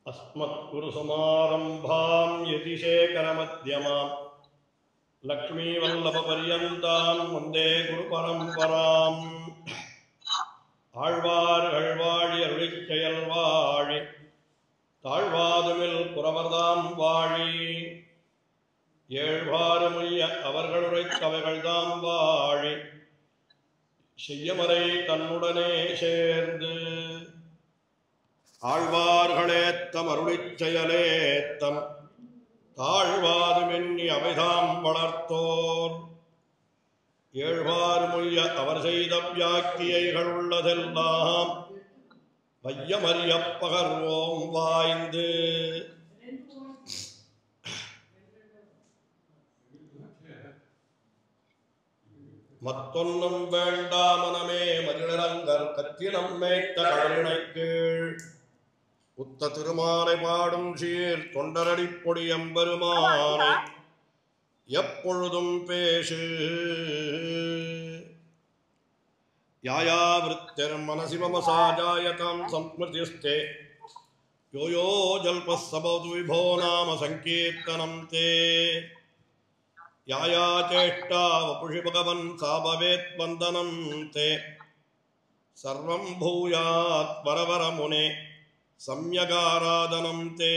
अस्मत्कुरुसमारम्भां यतिशेखरमध्यमां लक्ष्मीवल्लभपर्यन्तां वन्दे गुरुपरम्पराम् ஆழ்வார்கள் வாழி அருளிச் செயல் வாழி தாழ்வாதுமில் குறவர்தாம் வாழி ஏழ்வாறுமுய்ய அவர்களுரைத்தவைகள்தாம் வாழி செய்யமறை தன்னுடனே சேர்ந்து ஆழ்வார்களேத்தம் அருளிச் செயலேத்தம் தாழ்வாதுமென்னி அவைதாம் வளர்த்தோர் ஏழ்வாறுமுய்ய அவர் செய்த வியாக்கியைகள் உள்ளதெல்லாம் வையமறியப் பகர்வோம் வாய்ந்து மத்தொன்னும் வேண்டா மனமே மகிழரங்கர் கத்தினம் மேய்த்த கடலினை கீழ் உத்த திருமாலை பாடும் சீர் தொண்டரடி பொடியம்பெருமானை எப்பொழுதும் பேசு யாயா விருத்திர் மனசி மம சாஜாயதாம் சம்ஸ்மிருதிஸ்தே யோ யோ ஜல்பஸ் சபவது விபோ நாம சங்கீர்த்தனம் தே யாயா சேஷ்டா வபுஷி பகவன் சாபவேத் வந்தனம் தே சர்வம் பூயாத் வரவர முனே சம்யகாராதனம் தே.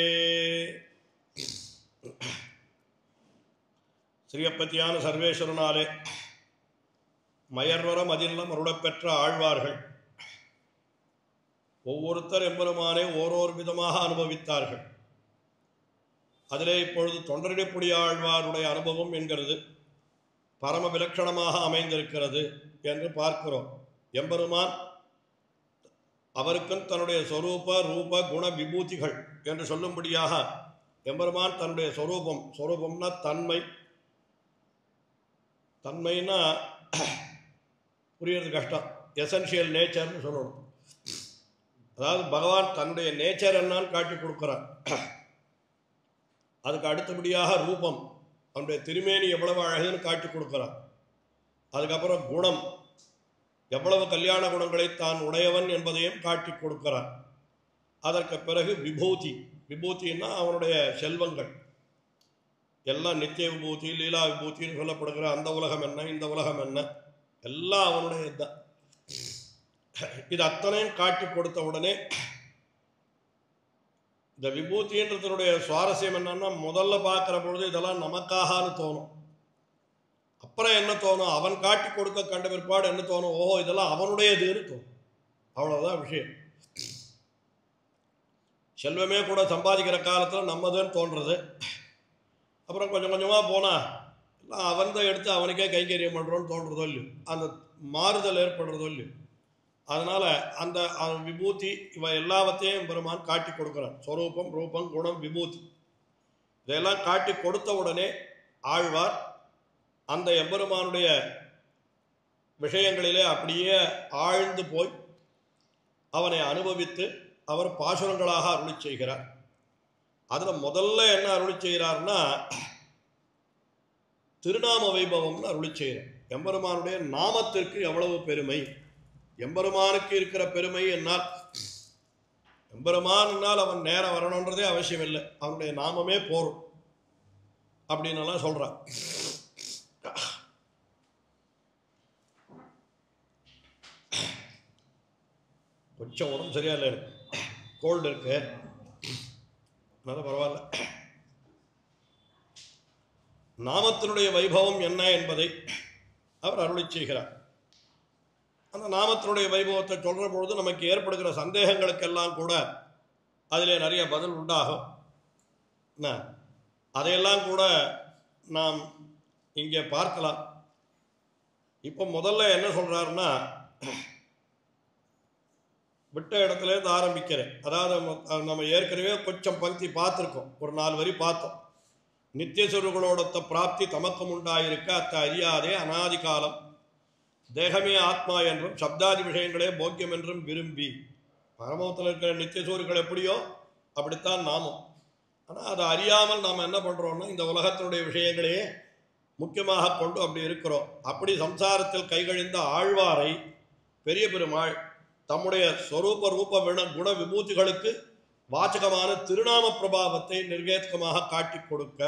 ஸ்ரீயப்பத்தியான சர்வேஸ்வரனாலே மயர்வரம் அதிர்லம் அருளப்பெற்ற ஆழ்வார்கள் ஒவ்வொருத்தர் எம்பெருமானே ஓரோர் விதமாக அனுபவித்தார்கள். அதிலே இப்பொழுது தொண்டரடிப்புடி ஆழ்வாருடைய அனுபவம் என்கிறது பரம விலட்சணமாக அமைந்திருக்கிறது என்று பார்க்கிறோம். எம்பெருமான் அவருக்கும் தன்னுடைய சொரூப ரூப குண விபூதிகள் என்று சொல்லும்படியாக எம்பெருமான் தன்னுடைய சொரூபம்னா தன்மைன்னா புரியறது கஷ்டம். எசென்ஷியல் நேச்சர்னு சொல்லணும். அதாவது பகவான் தன்னுடைய நேச்சர் என்னான்னு காட்டி கொடுக்குறான். அதுக்கு அடுத்தபடியாக ரூபம், அவனுடைய திருமேனி எவ்வளவு அழகுன்னு காட்டி கொடுக்குறான். அதுக்கப்புறம் குணம், எவ்வளவு கல்யாண குணங்களை தான் உடையவன் என்பதையும் காட்டி கொடுக்கிறான். அதற்கு பிறகு விபூதின்னா அவனுடைய செல்வங்கள் எல்லாம் நித்திய விபூதி லீலா விபூத்தின்னு சொல்லப்படுகிற அந்த உலகம் என்ன இந்த உலகம் என்ன எல்லாம் அவனுடைய இதுதான். இது அத்தனையும் காட்டி கொடுத்த உடனே இந்த விபூதின்றதனுடைய சுவாரஸ்யம் என்னன்னா, முதல்ல பார்க்குற பொழுது இதெல்லாம் நமக்காகனு தோணும். அப்புறம் என்ன தோணும், அவன் காட்டி கொடுக்க கண்ட பிற்பாடு என்ன தோணும், ஓஹோ இதெல்லாம் அவனுடையதுன்னு தோணும். அவ்வளோதான் விஷயம். செல்வமே கூட சம்பாதிக்கிற காலத்தில் நம்மதுன்னு தோன்றது. அப்புறம் கொஞ்சம் கொஞ்சமாக போனால் எல்லாம் அவன் தான் எடுத்து அவனுக்கே கைங்கரியம் பண்ணுறோன்னு தோன்றதோ இல்லையோ, அந்த மாறுதல் ஏற்படுறதோ இல்லையோ. அதனால் அந்த விபூதி இவ எல்லாவற்றையும் பெருமான் காட்டி கொடுக்குறான். ஸ்வரூபம் ரூபம் குணம் விபூதி இதெல்லாம் காட்டி கொடுத்த உடனே ஆழ்வார் அந்த எம்பெருமானுடைய விஷயங்களிலே அப்படியே ஆழ்ந்து போய் அவனை அனுபவித்து அவர் பாசுரங்களாக அருளி செய்கிறார். அதில் முதல்ல என்ன அருளி செய்கிறார்னா, திருநாம வைபவம்னு அருளி செய்கிறார். எம்பெருமானுடைய நாமத்திற்கு எவ்வளவு பெருமை, எம்பெருமானுக்கு இருக்கிற பெருமை என்னால், எம்பெருமானால் அவன் நேரம் வரணுன்றதே அவசியம் இல்லை, அவனுடைய நாமமே போரும் அப்படின்னு சொல்றான். கொஞ்சம் உடம்பு சரியா இல்லை, இருக்கு கோல்டு இருக்கு, அதனால பரவாயில்ல. நாமத்தினுடைய வைபவம் என்ன என்பதை அவர் அருளி செய்கிறார். அந்த நாமத்தினுடைய வைபவத்தை சொல்கிற பொழுது நமக்கு ஏற்படுகிற சந்தேகங்களுக்கெல்லாம் கூட அதிலே நிறைய பதில் உண்டாகும். அதையெல்லாம் கூட நாம் இங்கே பார்க்கலாம். இப்போ முதல்ல என்ன சொல்கிறாருன்னா, விட்ட இடத்துலேருந்து ஆரம்பிக்கிறேன். அதாவது நம்ம ஏற்கனவே கொஞ்சம் பந்தி பார்த்துருக்கோம், ஒரு 4 வரி பார்த்தோம். நித்தியஸ்வரூகளோடத்த பிராப்தி தமக்கும் உண்டாயிருக்க அத்த அறியாதே அநாதி காலம் தேகமே ஆத்மா என்றும் சப்தாதி விஷயங்களே போக்கியம் என்றும் விரும்பி. பரமத்தில் இருக்கிற நித்தியசூரிகள் எப்படியோ அப்படித்தான் நாமும். ஆனால் அதை அறியாமல் நாம் என்ன பண்ணுறோம்னா, இந்த உலகத்தினுடைய விஷயங்களையே முக்கியமாக கொண்டு அப்படி இருக்கிறோம். அப்படி சம்சாரத்தில் கைகழிந்த ஆழ்வாரை பெரிய பெருமாள் தம்முடைய ஸ்வரூப ரூப குண விபூதிகளுக்கு வாச்சகமான திருநாம பிரபாவத்தை நிர்கேதகமாக காட்டி கொடுக்க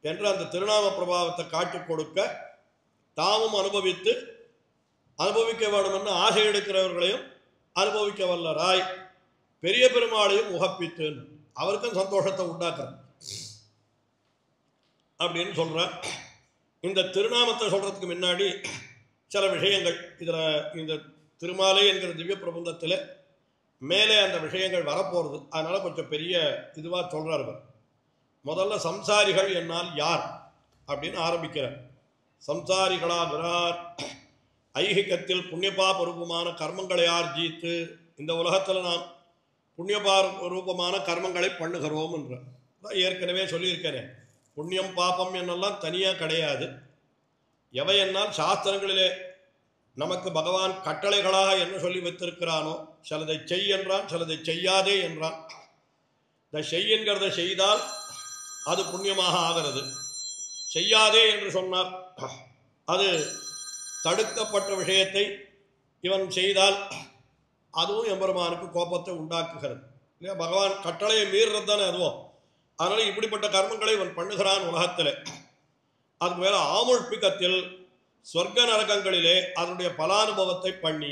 என்று அந்த திருநாம பிரபாவத்தை காட்டி கொடுக்க தாமும் அனுபவித்து அனுபவிக்க வேண்டுமென்று ஆசை எடுக்கிறவர்களையும் அனுபவிக்க வல்லராய் பெரிய பெருமாளையும் உகப்பித்து அவருக்கும் சந்தோஷத்தை உண்டாக்குற அப்படின்னு சொல்ற. இந்த திருநாமத்தை சொல்றதுக்கு முன்னாடி சில விஷயங்கள் இதில் இந்த திருமாலை என்கிற திவ்ய பிரபந்தத்தில் மேலே அந்த விஷயங்கள் வரப்போகிறது. அதனால் கொஞ்சம் பெரிய இதுவாக சொல்கிறார்கள். முதல்ல சம்சாரிகள் என்னால் யார் அப்படின்னு ஆரம்பிக்கிறார். சம்சாரிகளாகிறார் ஐகிகத்தில் புண்ணியபாப ரூபமான கர்மங்களை ஆர்ஜித்து இந்த உலகத்தில் நாம் புண்ணியபாப ரூபமான கர்மங்களை பண்ணுகிறோம் என்ற ஏற்கனவே சொல்லியிருக்கிறேன். புண்ணியம் பாபம் என்னெல்லாம் தனியாக கிடையாது. எவை என்னால் சாஸ்திரங்களிலே நமக்கு பகவான் கட்டளைகளாக என்ன சொல்லி வைத்திருக்கிறானோ சிலதை செய் என்றான், சிலதை செய்யாதே என்றான். இந்த செய் என்கிறத செய்தால் அது புண்ணியமாக ஆகிறது. செய்யாதே என்று சொன்னார் அது தடுக்கப்பட்ட விஷயத்தை இவன் செய்தால் அதுவும் எம்பெருமானுக்கு கோபத்தை உண்டாக்குகிறது இல்லையா? பகவான் கட்டளையை மீறுறது தானே அதுவும். அதனால் இப்படிப்பட்ட கர்மங்களை இவன் பண்ணுகிறான் உலகத்தில். அதுக்கு மேலே ஆமுழ்பிக்கத்தில் சொர்க்க நரகங்களிலே அதனுடைய பலானுபவத்தை பண்ணி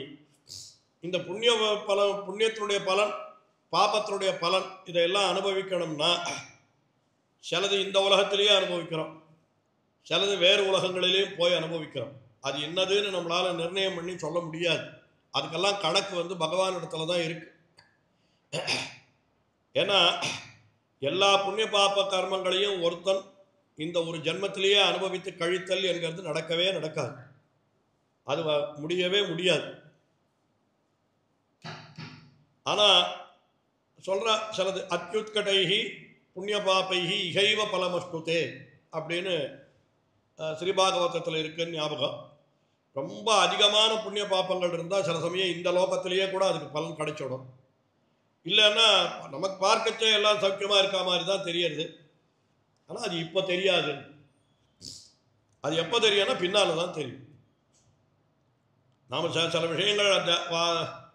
இந்த புண்ணியத்தினுடைய பலன் பாபத்தினுடைய பலன் இதையெல்லாம் அனுபவிக்கணும்னா சிலது இந்த உலகத்திலேயே அனுபவிக்கிறோம், சிலது வேறு உலகங்களிலேயும் போய் அனுபவிக்கிறோம். அது என்னதுன்னு நம்மளால் நிர்ணயம் பண்ணி சொல்ல முடியாது. அதுக்கெல்லாம் கணக்கு பகவான் இடத்துல தான் இருக்கு. ஏன்னா எல்லா புண்ணிய பாப கர்மங்களையும் ஒருத்தன் இந்த ஒரு ஜென்மத்திலேயே அனுபவித்து கழித்தல் என்கிறது நடக்கவே நடக்காது. அது முடியவே முடியாது. ஆனால் சொல்கிற சிலது அத்யுத்கடைகி புண்ணிய பாப்பைகி இகைவ பலமஸ்துதே அப்படின்னு ஸ்ரீபாகவதத்தில் இருக்குன்னு ஞாபகம். ரொம்ப அதிகமான புண்ணிய பாப்பங்கள் இருந்தால் சில சமயம் இந்த லோகத்திலேயே கூட அதுக்கு பலன் கிடைச்சிடும். இல்லைன்னா நமக்கு பார்க்கச்சே எல்லாம் சௌக்கியமாக இருக்க மாதிரி தான் தெரியறது. ஆனால் அது இப்போ தெரியாது. அது எப்போ தெரியும்னா பின்னால் தான் தெரியும். நாம் சில விஷயங்கள்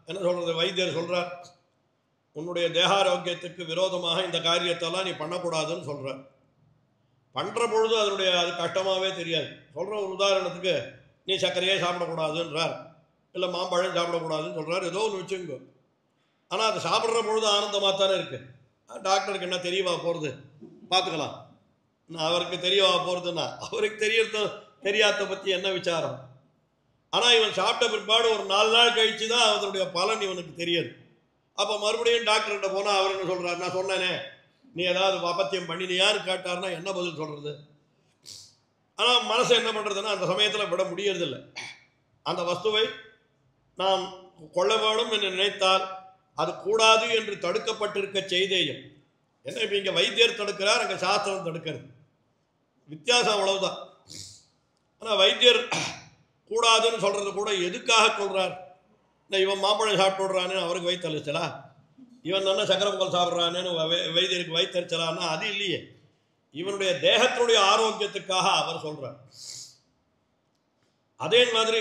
என்ன சொல்கிறது, வைத்தியர் சொல்கிறார் உன்னுடைய தேகாரோக்கியத்துக்கு விரோதமாக இந்த காரியத்தெல்லாம் நீ பண்ணக்கூடாதுன்னு சொல்கிறார். பண்ணுற பொழுது அது கஷ்டமாகவே தெரியாது. சொல்கிற ஒரு உதாரணத்துக்கு நீ சர்க்கரையே சாப்பிடக்கூடாதுன்றார், இல்லை மாம்பழம் சாப்பிடக்கூடாதுன்னு சொல்கிறார், ஏதோ ஒன்று வச்சுங்க. ஆனால் அதை சாப்பிட்ற பொழுது ஆனந்தமாக தானே இருக்குது. டாக்டருக்கு என்ன தெரியவா போகிறது, பார்த்துக்கலாம். அவருக்கு தெரியவா போகிறதுன்னா அவருக்கு தெரியாத பற்றி என்ன விசாரம். ஆனால் இவன் சாப்பிட்ட பிற்பாடு ஒரு 4 நாள் கழித்து தான் அதனுடைய பலன் இவனுக்கு தெரியாது. அப்போ மறுபடியும் டாக்டர்கிட்ட போனால் அவர் என்ன சொல்கிறார், நான் சொன்னேனே நீ ஏதாவது அபத்தியம் பண்ணினியான்னு கேட்டார்னா என்ன பதில் சொல்கிறது? ஆனால் மனசை என்ன பண்ணுறதுன்னா அந்த சமயத்தில் விட முடியறதில்லை. அந்த வஸ்துவை நாம் கொள்ள வேணும் என்று நினைத்தால் அது கூடாது என்று தடுக்கப்பட்டிருக்க செய்தேயும். என்ன இப்போ இங்கே வைத்தியர் தடுக்கிறார், அங்கே சாஸ்திரம் தடுக்கிறது. வித்தியாசம் அவ்வளவுதான். ஆனால் வைத்தியர் கூடாதுன்னு சொல்கிறது கூட எதுக்காக சொல்கிறார்? இல்லை இவன் மாம்பழம் சாப்பிட்டு விடுறான்னு அவருக்கு வயிற்றுச்சலா, இவன் நல்லா சக்கரை பொங்கல் சாப்பிட்றான்னு வைத்தியருக்கு வயிற்றுச்சலான்னா அது இல்லையே. இவனுடைய தேகத்தினுடைய ஆரோக்கியத்துக்காக அவர் சொல்கிறார். அதே மாதிரி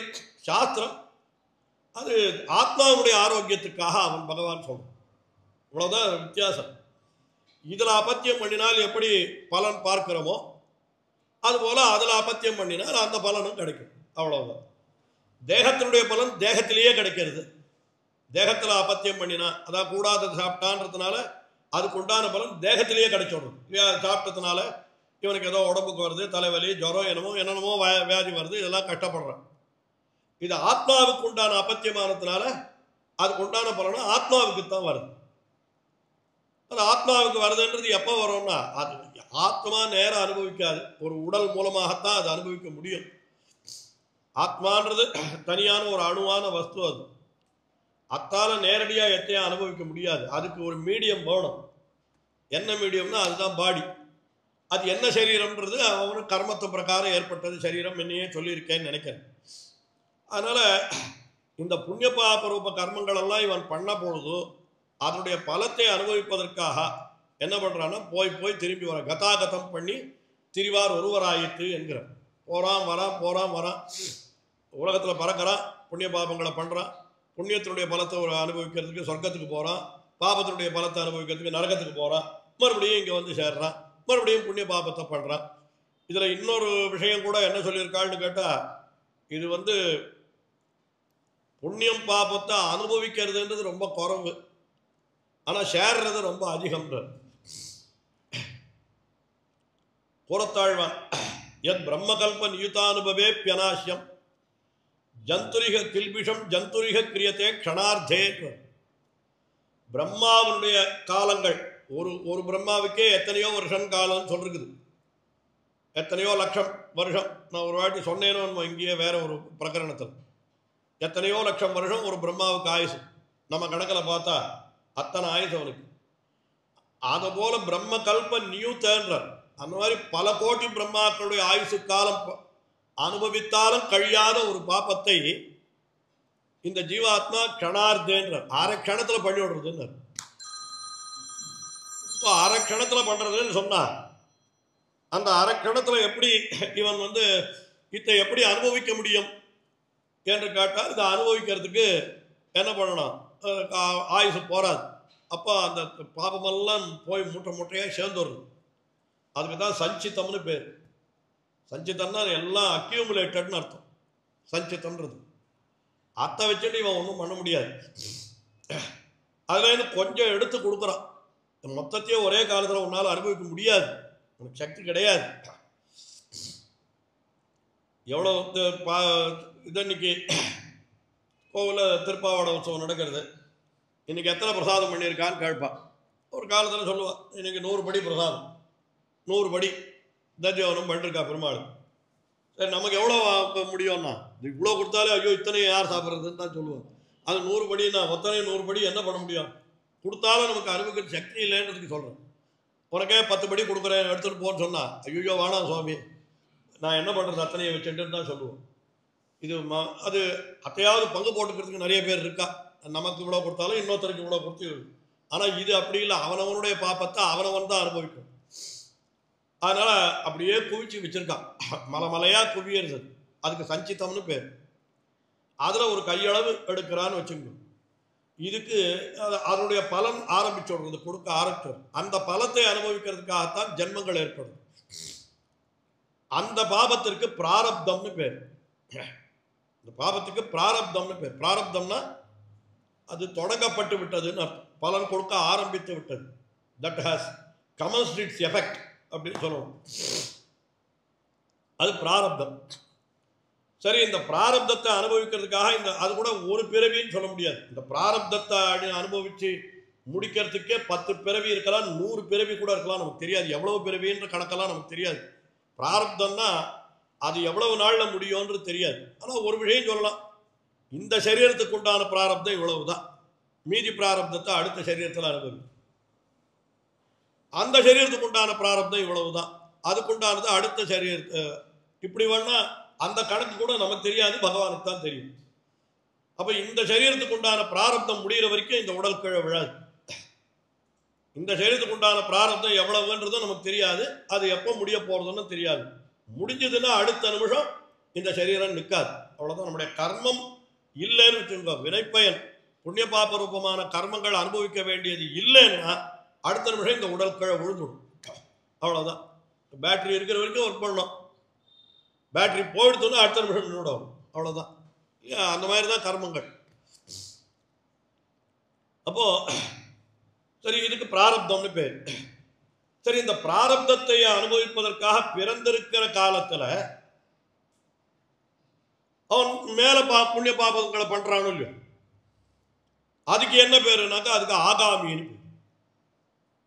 சாஸ்திரம் அது ஆத்மாவுடைய ஆரோக்கியத்துக்காக அவன் பகவான் சொல்கிறான். இவ்வளோதான் வித்தியாசம். இதில் அபத்தியம் பண்ணினால் எப்படி பலன் பார்க்கிறோமோ அதுபோல் அதில் அபத்தியம் பண்ணினால் அந்த பலனும் கிடைக்கும். அவ்வளோதான். தேகத்தினுடைய பலன் தேகத்திலேயே கிடைக்கிறது. தேகத்தில் அபத்தியம் பண்ணினா அதான் கூடாதது சாப்பிட்டான்றதுனால அதுக்கு உண்டான பலன் தேகத்திலேயே கிடைச்சிடுறது. சாப்பிட்டதுனால இவனுக்கு ஏதோ உடம்புக்கு வருது, தலைவலி, ஜுரம், என்னென்னமோ வியாதி வருது, இதெல்லாம் கஷ்டப்படுறான். இது ஆத்மாவுக்கு உண்டான அபத்தியமானதுனால அதுக்கு உண்டான பலனும் ஆத்மாவுக்கு தான் வருது. அது ஆத்மாவுக்கு வருதுன்றது எப்போ வரும்னா அது ஆத்மா நேரம் அனுபவிக்காது, ஒரு உடல் மூலமாகத்தான் அது அனுபவிக்க முடியும். ஆத்மான்றது தனியான ஒரு அணுவான வஸ்து. அது அத்தால நேரடியாக எத்தையும் அனுபவிக்க முடியாது. அதுக்கு ஒரு மீடியம் வேணும். என்ன மீடியம்னா அதுதான் பாடி. அது என்ன சரீரம்ன்றது அவனு கர்மத்து பிரகாரம் ஏற்பட்டது சரீரம் என்னையே சொல்லியிருக்கேன்னு நினைக்கிறேன். அதனால் இந்த புண்ணிய பாப ரூப கர்மங்கள் எல்லாம் இவன் பண்ண பொழுது அதனுடைய பலத்தை அனுபவிப்பதற்காக என்ன பண்ணுறான்னா போய் திரும்பி வர கதாகதம் பண்ணி திரிவார் ஒருவராயிற்று என்கிறான். போகிறான் வரான் உலகத்தில் பறக்கிறான், புண்ணிய பாபங்களை பண்ணுறான், புண்ணியத்தினுடைய பலத்தை அனுபவிக்கிறதுக்கு சொர்க்கத்துக்கு போகிறான், பாபத்தினுடைய பலத்தை அனுபவிக்கிறதுக்கு நரகத்துக்கு போகிறான், மறுபடியும் இங்கே வந்து சேர்றான், மறுபடியும் புண்ணிய பாபத்தை பண்ணுறான். இதில் இன்னொரு விஷயம் கூட என்ன சொல்லியிருக்காள்னு கேட்டால், இது வந்து புண்ணியம் பாபத்தை அனுபவிக்கிறதுன்றது ரொம்ப குறைவு, ஆனால் சேர்றது ரொம்ப அதிகம்ன்றது. புறத்தாழ்வான் எத் பிரம்மகல்ப நியுதானுபவே பியனாசியம் ஜந்துரிக கில்பிஷம் ஜந்துரிக கிரியத்தே க்ஷணார்த்தே. பிரம்மாவுடைய காலங்கள் ஒரு பிரம்மாவுக்கே எத்தனையோ வருஷம் காலம்னு சொல்லிருக்குது, எத்தனையோ லட்சம் வருஷம். நான் ஒரு வாட்டி சொன்னேன்னு இங்கேயே வேற ஒரு பிரகரணத்தில், எத்தனையோ லட்சம் வருஷம் ஒரு பிரம்மாவுக்கு ஆயுசு. நம்ம கணக்கில் பார்த்தா அத்தனை ஆயுசு அவனுக்கு. அதுபோல பிரம்ம கல்ப நியூத்தன்றார். அந்த மாதிரி பல கோடி பிரம்மாக்களுடைய ஆயுசு காலம் அனுபவித்தாலும் கழியாத ஒரு பாப்பத்தை இந்த ஜீவாத்மா க்ஷணார்த்தேன்றார். அரை க்ஷணத்தில் பண்ணி விடுறதுன்னு. இப்போ அரை க்ஷணத்தில் பண்ணுறதுன்னு சொன்னார். அந்த அரை க்ஷணத்தில் எப்படி இவன் வந்து இதை எப்படி அனுபவிக்க முடியும் என்று கேட்டால், இதை அனுபவிக்கிறதுக்கு என்ன பண்ணணும், ஆயுசு போகாது. அப்போ அந்த பாபமெல்லாம் போய் மூட்டை மூட்டையாக சேர்ந்து வருது. அதுக்கு தான் சஞ்சித்தம்னு பேர். சஞ்சித்தம்னா எல்லாம் அக்யூமுலேட்டட்னு அர்த்தம். சஞ்சித்தம்ன்றது அத்தை வச்சுட்டு இவன் ஒன்றும் பண்ண முடியாது. அதுலேருந்து கொஞ்சம் எடுத்து கொடுக்குறான். மொத்தத்தையும் ஒரே காலத்தில் உன்னால் அனுபவிக்க முடியாது, உனக்கு சக்தி கிடையாது. எவ்வளோ இது இன்னைக்கு கோவிலில் திருப்பாவாட உற்சவம் நடக்கிறது, இன்றைக்கி எத்தனை பிரசாதம் பண்ணியிருக்கான்னு கேட்பான். ஒரு காலத்தில் சொல்லுவான், இன்றைக்கி 100 படி பிரசாதம், 100 படி தஜ்ஜவனம் பண்ணிருக்கா பெருமாள். சரி, நமக்கு எவ்வளோ முடியும்னா, இவ்வளோ கொடுத்தாலே ஐயோ இத்தனை யார் சாப்பிட்றதுன்னு தான் சொல்லுவோம். அது 100 படினா ஒத்தனை 100 படி என்ன பண்ண முடியும், கொடுத்தாலும் நமக்கு அனுபவிக்கிற சக்தி இல்லைன்றதுக்கு சொல்கிறேன். உனக்கே 10 படி கொடுக்குறேன் எடுத்துகிட்டு போன்னு சொன்னால், ஐயோ வேணாம் சுவாமி நான் என்ன பண்ணுறது அத்தனையை வச்சுட்டுன்னு தான் சொல்லுவோம். இது அது அத்தையாவது பங்கு போட்டுக்கிறதுக்கு நிறைய பேர் இருக்கா. நமக்கு இவ்வளோ கொடுத்தாலும் இன்னொருத்தருக்கு இவ்வளோ கொடுத்து. ஆனால் இது அப்படி இல்லை, அவனவனுடைய பாப்பத்தை அவனவன் தான் அனுபவிக்கும். அதனால் அப்படியே குவிச்சு வச்சுருக்கான், மலையாக குவியறது. அதுக்கு சஞ்சித்தம்னு பேர். அதில் ஒரு கையளவு எடுக்கிறான்னு வச்சுக்கணும். இதுக்கு அதனுடைய பலன் ஆரம்பிச்சு விடுறது, கொடுக்க ஆரம்பிச்சது. அந்த பலத்தை அனுபவிக்கிறதுக்காகத்தான் ஜென்மங்கள் ஏற்படும். அந்த பாபத்திற்கு பிராரப்தம்னு பேர். இந்த பாபத்துக்கு பிராரப்தம்னு பேர். பிராரப்தம்னா அது தொடங்கப்பட்டு விட்டதுன்னு அர்த்தம், பலன் கொடுக்க ஆரம்பித்து விட்டது. That has commenced it's effect அப்படின்னு சொல்லணும். அது பிராரப்தம். சரி, இந்த பிராரப்தத்தை அனுபவிக்கிறதுக்காக அது கூட ஒரு பிறவின்னு சொல்ல முடியாது. இந்த பிராரப்தத்தை அனுபவிச்சு முடிக்கிறதுக்கே 10 பிறவி இருக்கலாம், 100 பிறவி கூட இருக்கலாம், நமக்கு தெரியாது. எவ்வளவு பிறவின்ற கணக்கெல்லாம் நமக்கு தெரியாது. பிராரப்தம்னா அது எவ்வளவு நாளில் முடியும்ன்றது தெரியாது. ஆனால் ஒரு விஷயம் சொல்லலாம், இந்த சரீரத்துக்கு உண்டான பிராரப்தம் இவ்வளவு தான், மீதி பிராரப்தத்தை அடுத்த சரீரத்தில் அனுபவி. அந்த சரீரத்துக்கு உண்டான பிராரப்தம் இவ்வளவு தான், அதுக்குண்டானது அடுத்த சரீரத்தை. இப்படி வேணா அந்த கணக்கு கூட நமக்கு தெரியாது, பகவானுக்கு தான் தெரியும். அப்போ இந்த சரீரத்துக்கு உண்டான பிராரப்தம் முடிகிற வரைக்கும் இந்த உடல் கீழே விழாது. இந்த சரீரத்துக்கு உண்டான பிராரப்தம் எவ்வளவுன்றதும் நமக்கு தெரியாது, அது எப்போ முடிய போகிறதுன்னு தெரியாது. முடிஞ்சதுன்னா அடுத்த நிமிஷம் இந்த சரீரம் நிற்காது. அவ்வளோதான். நம்முடைய கர்மம் இல்லைன்னு வச்சுக்கோங்க, வினைப்பயன் புண்ணிய பாப ரூபமான கர்மங்கள் அனுபவிக்க வேண்டியது இல்லைன்னா அடுத்த நிமிஷம் இந்த உடல் கீழே விழுந்துடும். அவ்வளோதான். பேட்டரி இருக்கிற வரைக்கும் ஒர்க் பண்ணணும், பேட்டரி போயிடுத்துன்னா அடுத்த நிமிஷம் நின்றுடும். அவ்வளோதான். அந்த மாதிரி தான் கர்மங்கள். அப்போ சரி, இதுக்கு பிராரப்தம்னு பேர். சரி, இந்த பிராரப்தத்தை அனுபவிப்பதற்காக பிறந்திருக்கிற காலத்தில் அவன் மேலே புண்ணிய பாபங்களை பண்ணுறானோ இல்லையோ, அதுக்கு என்ன பேருனாக்கா அதுக்கு ஆகாமின்னு பேர்.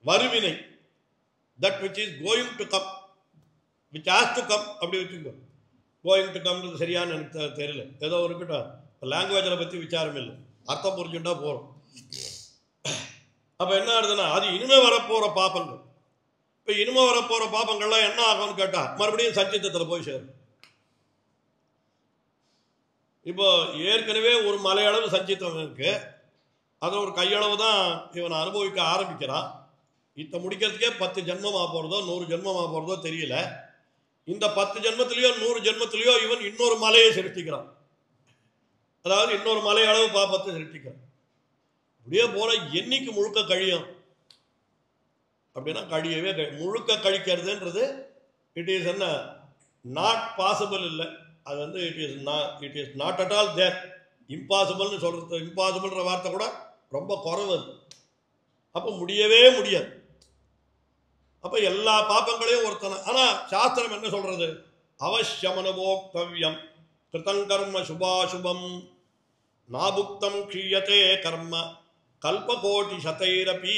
வருவினை, that which is going to come, which has to come அப்படி வச்சுக்கோ. கோயிங் டு கம்ன்றது சரியான எனக்கு தெரியல, ஏதோ இருக்கட்டும். லாங்குவேஜில் பற்றி விசாரம் இல்லை, அர்த்தம் புரிஞ்சுட்டா போகிறோம். அப்போ என்ன ஆகுதுன்னா அது இனிமே வரப்போகிற பாப்பங்கள். இப்போ இனிமே வரப்போகிற பாப்பங்கள்லாம் என்ன ஆகும்னு கேட்டால் மறுபடியும் சஞ்சித்தத்தில் போய் சேரும். இப்போ ஏற்கனவே ஒரு மலையளவு சஞ்சித்தம் இருக்கு, அதில் ஒரு கையளவு தான் இவனை அனுபவிக்க ஆரம்பிக்கிறான். இதை முடிக்கிறதுக்கே 10 ஜென்மமாக போகிறதோ 100 ஜென்மமாக போகிறதோ தெரியல. இந்த 10 ஜென்மத்திலேயோ 100 ஜென்மத்திலேயோ இவன் இன்னொரு மலையை சிருஷ்டிக்கிறான். அதாவது இன்னொரு மலை அளவு பாப்பத்தை சிருஷ்டிக்கிறான். இப்படியே போல என்னைக்கு முழுக்க கழியும் அப்படின்னா கழியவே முழுக்க கழிக்கிறதுன்றது இட் இஸ் என்ன நாட் பாசிபிள் இல்லை. அது வந்து it is not at all there. இம்பாசிபிள்னு சொல்றது, இம்பாசிபிள்ன்ற வார்த்தை கூட ரொம்ப குறைவு. அப்போ முடியவே முடியாது. அப்போ எல்லா பாப்பங்களையும் ஒருத்தனை. ஆனால் சாஸ்திரம் என்ன சொல்றது? அவசியமனுபோக்தவ்யம் கிருதங்கர்ம சுபாசுபம் நாபுக்தம் க்ஷீயத்தே கர்ம கல்பகோட்டி சதைரபீ.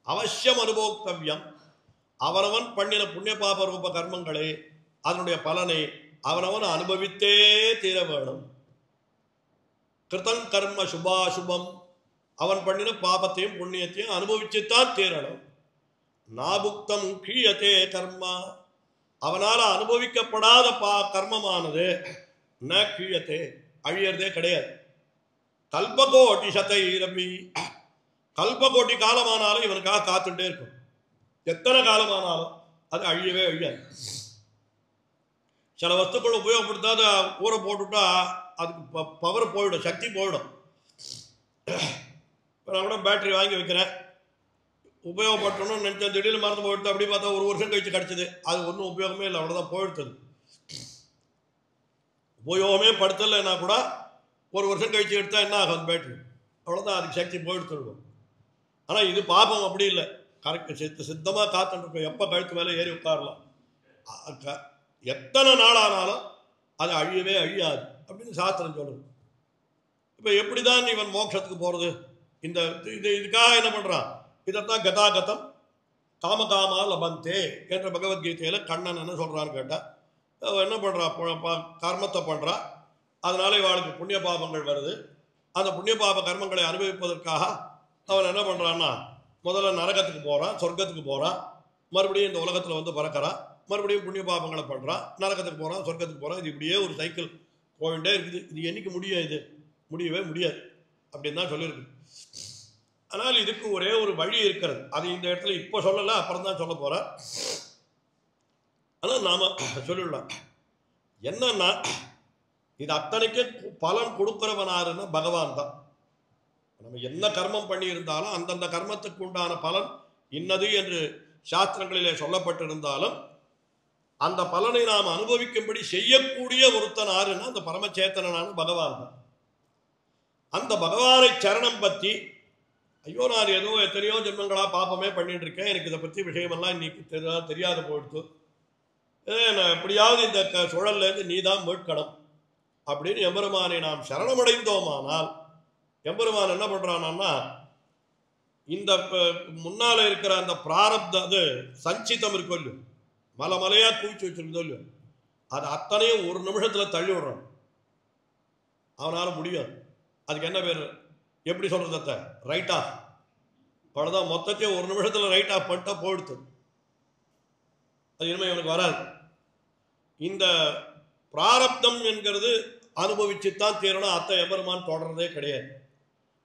அவசியம் அனுபோக்தவ்யம், அவனவன் பண்ணின புண்ணிய பாப ரூப கர்மங்களே அதனுடைய பலனை அவனவன் அனுபவித்தே தீர வேணும். கிருதங் கர்ம சுபாசுபம், அவன் பண்ணின பாபத்தையும் புண்ணியத்தையும் அனுபவிச்சுத்தான் தீரணும். நாபுக்தம் க்ஷீயத்தே கர்மா, அவனால் அனுபவிக்கப்படாத கர்மமானது ந க்ஷீயத்தே, அழியறதே கிடையாது. கல்பகோட்டி சதைரபி, கல்பகோட்டி காலமானாலும் இவனுக்காக காத்துட்டே இருக்கும். எத்தனை காலமானாலும் அது அழியவே அழியாது. சில வஸ்துக்கள் உபயோகப்படுத்தாத ஊற போட்டுட்டா அதுக்கு பவர் போயிடும், சக்தி போயிடும். இப்போ நான் கூட பேட்டரி வாங்கி வைக்கிறேன், உபயோகப்பட்டணும்னு நினச்சேன், திடீர்னு மறந்து போயிடுது. அப்படி பார்த்தா ஒரு வருஷம் கழிச்சு கிடச்சிது, அது ஒன்றும் உபயோகமே இல்லை, அவ்வளோதான் போயிடுது. உபயோகமே படுத்தலைன்னா கூட ஒரு வருஷம் கழிச்சு எடுத்தா என்ன ஆகும்? அந்த பேட்டரி அவ்வளோதான், அதுக்கு சக்தி போயிடுத்துருக்கும். ஆனால் இது பாபம் அப்படி இல்லை, கரெக்ட் சித்தமாக காத்துருக்கும். எப்போ கழுத்து மேலே ஏறி உட்காரலாம், எத்தனை நாள் ஆனாலும் அது அழியவே அழியாது அப்படின்னு சாஸ்திரம் சொல்லுது. இப்போ எப்படி தான் இவன் மோட்சத்துக்கு போகிறது? இந்த இதுக்காக என்ன பண்ணுறான்? இதைத்தான் கதாகதம் காமகாமா லபந்தே என்ற பகவத்கீதையில் கண்ணன் என்ன சொல்கிறான்னு கேட்டால், என்ன பண்ணுறான்? கர்மத்தை பண்ணுறான், அதனால இவளுக்கு புண்ணிய பாபங்கள் வருது. அந்த புண்ணிய பாப கர்மங்களை அனுபவிப்பதற்காக அவன் என்ன பண்ணுறான்னா, முதல்ல நரகத்துக்கு போகிறான், சொர்க்கத்துக்கு போகிறான், மறுபடியும் இந்த உலகத்தில் வந்து பறக்கிறான், மறுபடியும் புண்ணிய பாபங்களை பண்ணுறான், நரகத்துக்கு போகிறான், சொர்க்கத்துக்கு போகிறான். இது இப்படியே ஒரு சைக்கிள் போயிட்டே இருக்குது. இது என்னைக்கு முடியும்? இது முடியவே முடியாது அப்படின்னு தான் சொல்லியிருக்கு. ஆனால் இதுக்கு ஒரே ஒரு வழி இருக்கிறது. அது இந்த இடத்துல இப்போ சொல்லலை, அப்புறம் தான் சொல்ல போகிறார். ஆனால் நாம் சொல்லிடலாம். என்னன்னா, இது அத்தனைக்கு பலன் கொடுக்கிறவனாருன்னா பகவான் தான். நம்ம என்ன கர்மம் பண்ணி இருந்தாலும் அந்தந்த கர்மத்துக்கு உண்டான பலன் இன்னது என்று சாஸ்திரங்களிலே சொல்லப்பட்டிருந்தாலும் அந்த பலனை நாம் அனுபவிக்கும்படி செய்யக்கூடிய ஒருத்தன் ஆறுன்னா அந்த பரமச்சேத்தனான பகவான் தான். அந்த பகவானை சரணம் பற்றி, ஐயோ நான் ஏதோ எத்தனையோ ஜென்மங்களா பாப்பமே பண்ணிட்டு இருக்கேன், எனக்கு இதை பற்றி விஷயமெல்லாம் இன்னைக்கு தெரியாத போயிடுத்து, நான் எப்படியாவது இந்த சுழல்லேருந்து நீ தான் மீட்கணும் அப்படின்னு எம்பெருமானை நாம் சரணமடைந்தோமானால், எம்பெருமான் என்ன பண்ணுறான்னா, இந்த முன்னால் இருக்கிற அந்த பிராரப்த அது சஞ்சிதம் இருக்கும் இல்லையோ, மலையாக குவிச்சு வச்சிருந்தோ இல்லையோ, அது அத்தனையும் ஒரு நிமிஷத்தில் தள்ளி விடுறான். அவனால் முடியும். அதுக்கு என்ன பேர்? எப்படி சொல்கிறது? Write off. அவ்வளோதான், மொத்தத்தையும் ஒரு நிமிஷத்தில் ரைட் ஆஃப் பண்ணிட்டா போயிடுது. அது இனிமேல் எனக்கு வராது. இந்த பிராரப்தம் என்கிறது அனுபவிச்சுத்தான் தீரணும். அத்தை எம்பெருமான் தொடர்றதே கிடையாது.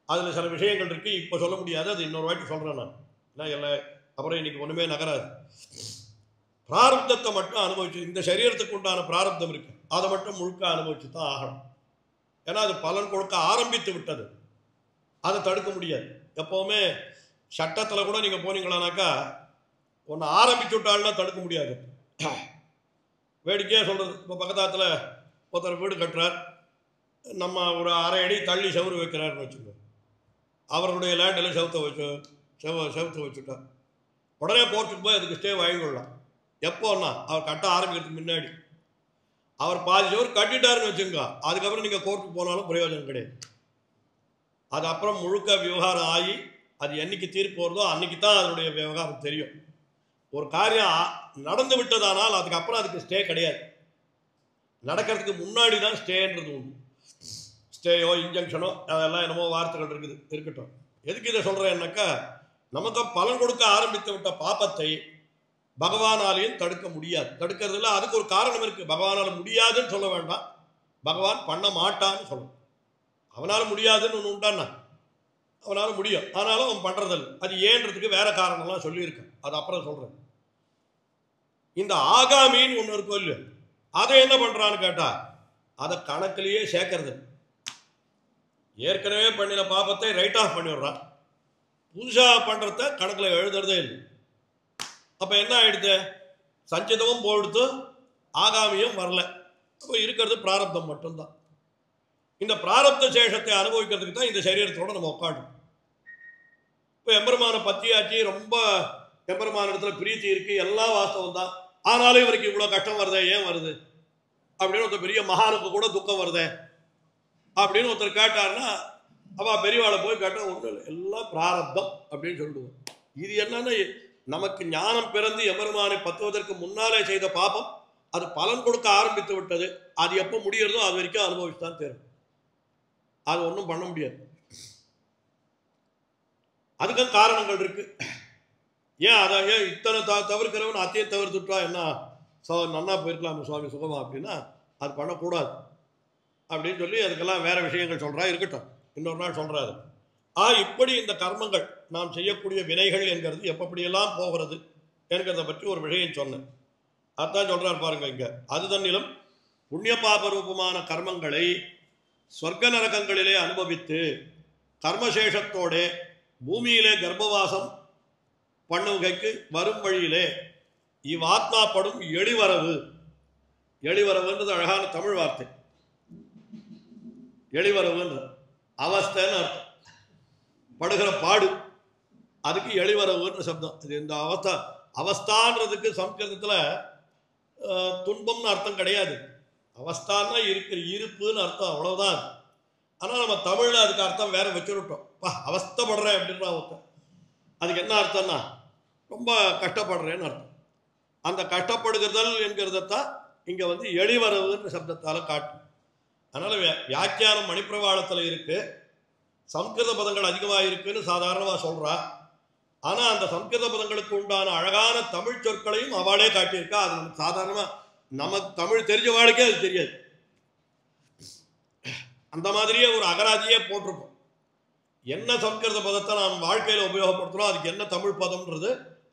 அதில் சில விஷயங்கள் இருக்குது, இப்போ சொல்ல முடியாது, அது இன்னொரு வாட்டி சொல்கிறேன் நான். ஏன்னா எல்லாம் அப்புறம் இன்னைக்கு ஒன்றுமே நகராது. பிராரப்தத்தை மட்டும் அனுபவிச்சு, இந்த சரீரத்துக்கு உண்டான பிராரப்தம் இருக்குது, அதை மட்டும் முழுக்க அனுபவிச்சு தான் ஆகணும். ஏன்னா அது பலன் கொடுக்க ஆரம்பித்து விட்டது, அதை தடுக்க முடியாது. எப்போவுமே சட்டத்தில் கூட நீங்கள் போனீங்களானாக்கா ஒன்று ஆரம்பிச்சு விட்டாள்னா தடுக்க முடியாது. வேடிக்கையாக சொல்கிறது, இப்போ பக்கத்தாத்தில் ஒருத்தர் வீடு கட்டுறார், நம்ம ஒரு அரை அடி தள்ளி செவுறு வைக்கிறாருன்னு வச்சுக்கோங்க. அவர்களுடைய லேண்டில் செவுத்து வச்சுட்டார். உடனே கோர்ட்டுக்கு போய் அதுக்கு ஸ்டே வாங்கிக்கொள்ளலாம். எப்போன்னா அவர் கட்ட ஆரம்பிக்கிறதுக்கு முன்னாடி. அவர் பாதி செவரு கட்டிட்டாருன்னு வச்சுங்க, அதுக்கப்புறம் நீங்கள் கோர்ட்டுக்கு போனாலும் பிரயோஜனம் கிடையாது. அது அப்புறம் முழுக்க விவகாரம் ஆகி அது என்னைக்கு தீர்ப்பு வருதோ அன்னைக்கு தான் அதனுடைய விவகாரம் தெரியும். ஒரு காரியம் நடந்து விட்டதானால் அதுக்கப்புறம் அதுக்கு ஸ்டே கிடையாது. நடக்கிறதுக்கு முன்னாடி தான் ஸ்டேன்றது உண்டு. ஸ்டேயோ இன்ஜங்ஷனோ அதெல்லாம் என்னமோ வார்த்தைகள் இருக்கட்டும். எதுக்கு இதை சொல்கிறேன்னாக்கா, நமக்கு பலன் கொடுக்க ஆரம்பித்து விட்ட பாப்பத்தை பகவானாலையும் தடுக்க முடியாது. தடுக்கிறதுல அதுக்கு ஒரு காரணம் இருக்குது. பகவானால் முடியாதுன்னு சொல்ல வேண்டாம், பகவான் பண்ண மாட்டான்னு சொல்லணும். அவனால் முடியாதுன்னு ஒன்று உண்டான்னா, அவனால் முடியும், ஆனாலும் அவன் பண்ணுறதில்லை. அது ஏன்றதுக்கு வேற காரணம்லாம் சொல்லியிருக்கேன், அது அப்புறம் சொல்கிறேன். இந்த ஆகாமின்னு ஒன்று இருக்கும் இல்லையோ, அதை என்ன பண்ணுறான்னு கேட்டால் அதை கணக்கிலேயே சேர்க்கறது. ஏற்கனவே பண்ணின பாபத்தை ரைட் ஆஃப் பண்ணிவிடுறான், புதுசாக பண்ணுறத கணக்கில் எழுதுறதே இல்லை. அப்போ என்ன ஆகிடுது? சஞ்சிதமும் போடுத்து ஆகாமியும் வரல. அப்போ இருக்கிறது பிராரப்தம் மட்டும்தான். இந்த பிராரப்த சேஷத்தை அனுபவிக்கிறதுக்கு தான் இந்த சரீரத்தோடு நம்ம உட்காடும். இப்போ எம்பெருமான பத்தியாச்சு, ரொம்ப எம்பெருமான இடத்துல பிரீத்தி இருக்குது, எல்லாம் வாஸ்தவம் தான். ஆனாலும் இவருக்கு இவ்வளோ கஷ்டம் வருதே, ஏன் வருது அப்படின்னு ஒருத்தர் பெரிய மகானுக்கு கூட துக்கம் வருதே அப்படின்னு ஒருத்தர் கேட்டார்னா, அவள் பெரியவாளை போய் கேட்டால் ஒன்றும் இல்லை, எல்லாம் பிராரப்தம் அப்படின்னு சொல்லிடுவோம். இது என்னன்னா, நமக்கு ஞானம் பிறந்து எம்பெருமானை பத்துவதற்கு முன்னாலே செய்த பாபம் அது பலன் கொடுக்க ஆரம்பித்து விட்டது. அது எப்போ முடியறதோ அது வரைக்கும் அனுபவிச்சு தான் தேரும். அது ஒன்றும் பண்ண முடியாது. அதுக்கும் காரணங்கள் இருக்கு. ஏன் அதை ஏன் இத்தனை தவிர்க்கிறவன் அத்தையும் தவிர்த்துட்டா என்ன நன்னா போயிருக்கலாம் சுவாமி சுகமா அப்படின்னா அது பண்ணக்கூடாது அப்படின்னு சொல்லி அதுக்கெல்லாம் வேற விஷயங்கள் சொல்றா. இருக்கட்டும், இன்னொரு நாள் சொல்றாரு. இப்படி இந்த கர்மங்கள் நாம் செய்யக்கூடிய வினைகள் என்கிறது எப்படியெல்லாம் போகிறது என்கிறத பற்றி ஒரு விஷயம் சொன்னேன். அதான் சொல்றார் பாருங்க இங்க. அது தன்னிலும் புண்ணிய பாப ரூபமான கர்மங்களை ஸ்வர்க்க நரகங்களிலே அனுபவித்து கர்மசேஷத்தோட பூமியிலே கர்ப்பவாசம் பண்ணுகைக்கு வரும் வழியிலே இவ்வாத்மா படும் எளிவரவு. எளிவரவுன்றது அழகான தமிழ் வார்த்தை. எளிவரவுன்ற அவஸ்தைன்னு அர்த்தம். படுகிற பாடு, அதுக்கு எளிவரவுன்ற சப்தம். இது இந்த அவஸ்தான்றதுக்கு சம்ஸ்கிருதத்தில் துன்பம்னு அர்த்தம் கிடையாது. அவஸ்தான்னா இருக்கிற இருப்புன்னு அர்த்தம், அவ்வளவுதான். ஆனால் நம்ம தமிழில் அதுக்கு அர்த்தம் வேற வச்சுருட்டோம். அவஸ்தைப்படுறேன் அப்படின்னா ஒருத்தன், அதுக்கு என்ன அர்த்தம்னா ரொம்ப கஷ்டப்படுறேன்னு அர்த்தம். அந்த கஷ்டப்படுகிறதல் என்கிறதான் இங்கே வந்து எளிவரவுன்ற சப்தத்தால் காட்டும். அதனால் வியாக்கியானம் மணிப்பிரவாளத்தில் இருக்கு, சம்ஸ்கிருத பதங்கள் அதிகமாக இருக்குன்னு சாதாரணமாக சொல்கிறா. ஆனால் அந்த சம்ஸ்கிருத பதங்களுக்கு உண்டான அழகான தமிழ் சொற்களையும் அவளே காட்டியிருக்கா. அது சாதாரணமாக நமக்கு தமிழ் தெரிஞ்சவாளுக்கே அது தெரியாது. அந்த மாதிரியே ஒரு அகராதியே போட்டிருப்போம். என்ன சம்ஸ்கிருத பதத்தை நாம் வாழ்க்கையில் உபயோகப்படுத்துகிறோம், அதுக்கு என்ன தமிழ் பதம்ன்றது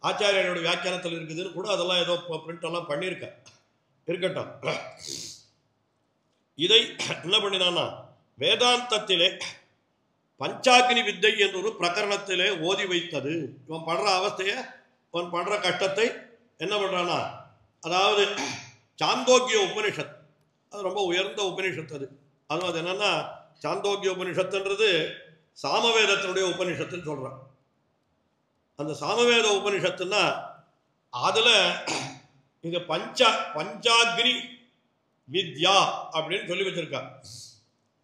ஆச்சாரியோட வியாக்கியானத்தில் இருக்குதுன்னு கூட அதெல்லாம் ஏதோ பிரிண்ட் எல்லாம் பண்ணியிருக்க. இருக்கட்டும், இதை என்ன பண்ணினான்னா வேதாந்தத்திலே பஞ்சாக்னி வித்தை என்ற ஒரு பிரகரணத்திலே ஓதி வைத்தது. இவன் படுற அவஸ்தையை, இவன் படுற கஷ்டத்தை என்ன பண்ணுறான்னா, அதாவது சாந்தோக்கிய உபனிஷத், அது ரொம்ப உயர்ந்த உபனிஷத்து. அது என்னன்னா சாந்தோக்கிய உபனிஷத்துன்றது சாமவேதத்தினுடைய உபனிஷத்துன்னு சொல்கிறான். அந்த சாமவேத உபனிஷத்துன்னா அதில் இங்கே பஞ்சாக்னி வித்யா அப்படின்னு சொல்லி வச்சிருக்கா.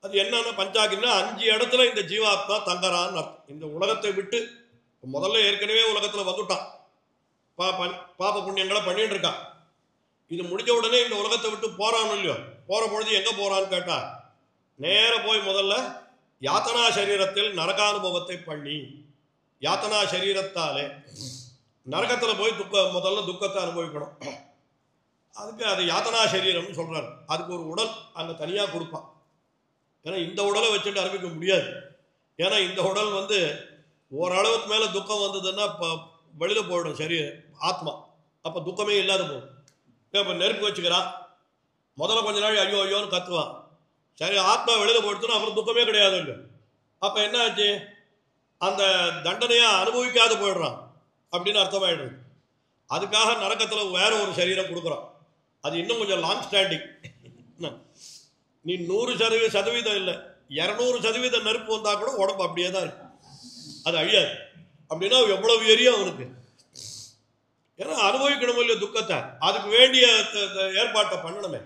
அது என்னன்னா பஞ்சாக்னா 5 இடத்துல இந்த ஜீவாத்மா தங்கறான்னு அர்த்தம். இந்த உலகத்தை விட்டு முதல்ல ஏற்கனவே உலகத்தில் வந்துட்டான், பாப புண்ணியங்களை பண்ணிட்டு இருக்கான். இது முடிஞ்ச உடனே இந்த உலகத்தை விட்டு போறான்னு இல்லையோ, போற பொழுது எங்க போறான்னு கேட்டா நேர போய் முதல்ல யாத்தனா சரீரத்தில் நரகானுபவத்தை பண்ணி, யாத்தனா சரீரத்தாலே நரகத்தில் போய் முதல்ல துக்கத்தை அனுபவிக்கணும். அதுக்கு அது யாத்தனா சரீரம்னு சொல்றாரு. அதுக்கு ஒரு உடல் அங்கே தனியாக கொடுப்பான். ஏன்னா இந்த உடலை வச்சுட்டு அனுபவிக்க முடியாது. ஏன்னா இந்த உடல் வந்து ஓரளவுக்கு மேலே துக்கம் வந்ததுன்னா இப்போ வெளியில் போயிடும் சரி ஆத்மா, அப்போ துக்கமே இல்லாத போகும். இப்போ நெருப்பு வச்சுக்கிறான், முதல்ல கொஞ்ச நாள் ஐயோ ஐயோன்னு கத்துவான். சரி ஆத்மா வெளியில் போயிடுச்சுன்னா அப்புறம் துக்கமே கிடையாது இல்லை. அப்போ என்ன ஆச்சு, அந்த தண்டனையாக அனுபவிக்காத போயிடுறான் அப்படின்னு அர்த்தமாயிடுது. அதுக்காக நரக்கத்தில் வேற ஒரு சரீரம் கொடுக்குறான். அது இன்னும் கொஞ்சம் லாங் ஸ்டாண்டிங். நீ 100% இல்லை, 200% நெருப்பு வந்தால் கூட உடம்பு அப்படியே தான் இருக்கு, அது அழியாது. அப்படின்னா எவ்வளவு எரியும் அவனுக்கு. ஏன்னா அனுபவிக்கணும் இல்லையா துக்கத்தை, அதுக்கு வேண்டிய ஏற்பாட்டை பண்ணணுமே.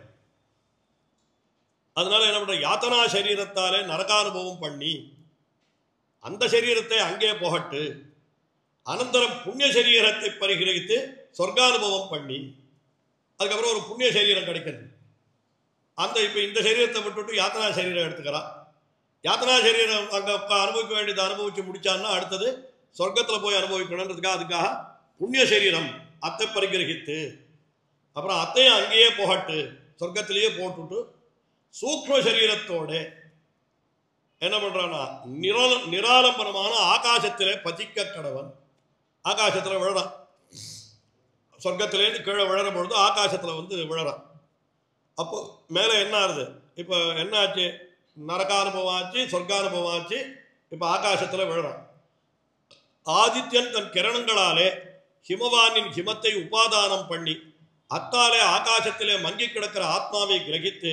அதனால என்ன பண்ற, யாத்தனா சரீரத்தாலே நரகானுபவம் பண்ணி அந்த சரீரத்தை அங்கே போகட்டு, அனந்தரம் புண்ணிய சரீரத்தை பரிகிரகித்து சொர்க்கானுபவம் பண்ணி அதுக்கப்புறம் ஒரு புண்ணிய சரீரம் கிடைக்கிறது. அந்த இப்போ இந்த சரீரத்தை விட்டுவிட்டு யாத்தனா சரீரம் எடுத்துக்கிறான். யாத்தனா சரீரம் அங்கே அனுபவிக்க வேண்டியதை அனுபவிச்சு முடிச்சான்னா அடுத்தது சொர்க்கத்தில் போய் அனுபவிக்கணுன்றதுக்காக அதுக்காக புண்ணிய சரீரம் அத்தை பரிகிரகித்து அப்புறம் அத்தையும் அங்கேயே போகட்டு சொர்க்கத்திலேயே போட்டுட்டு சூக்ம சரீரத்தோட என்ன பண்ணுறான்னா நிராலம்பரமான ஆகாசத்திலே பதிக்க கடவன். ஆகாசத்தில் விழறான், சொர்க்கத்திலேருந்து கீழே விழற பொழுது ஆகாசத்தில் வந்து விழறான். அப்போ மேலே என்ன ஆகுது, இப்போ என்ன ஆச்சு, நரகானுபவம் ஆச்சு, சொர்க்கானுபவம் ஆச்சு. இப்போ ஆகாசத்தில் விழுறான். ஆதித்யன் தன் கிரணங்களாலே ஹிமவானின் ஹிமத்தை உபாதானம் பண்ணி அத்தாலே ஆகாசத்திலே மங்கி கிடக்கிற ஆத்மாவை கிரகித்து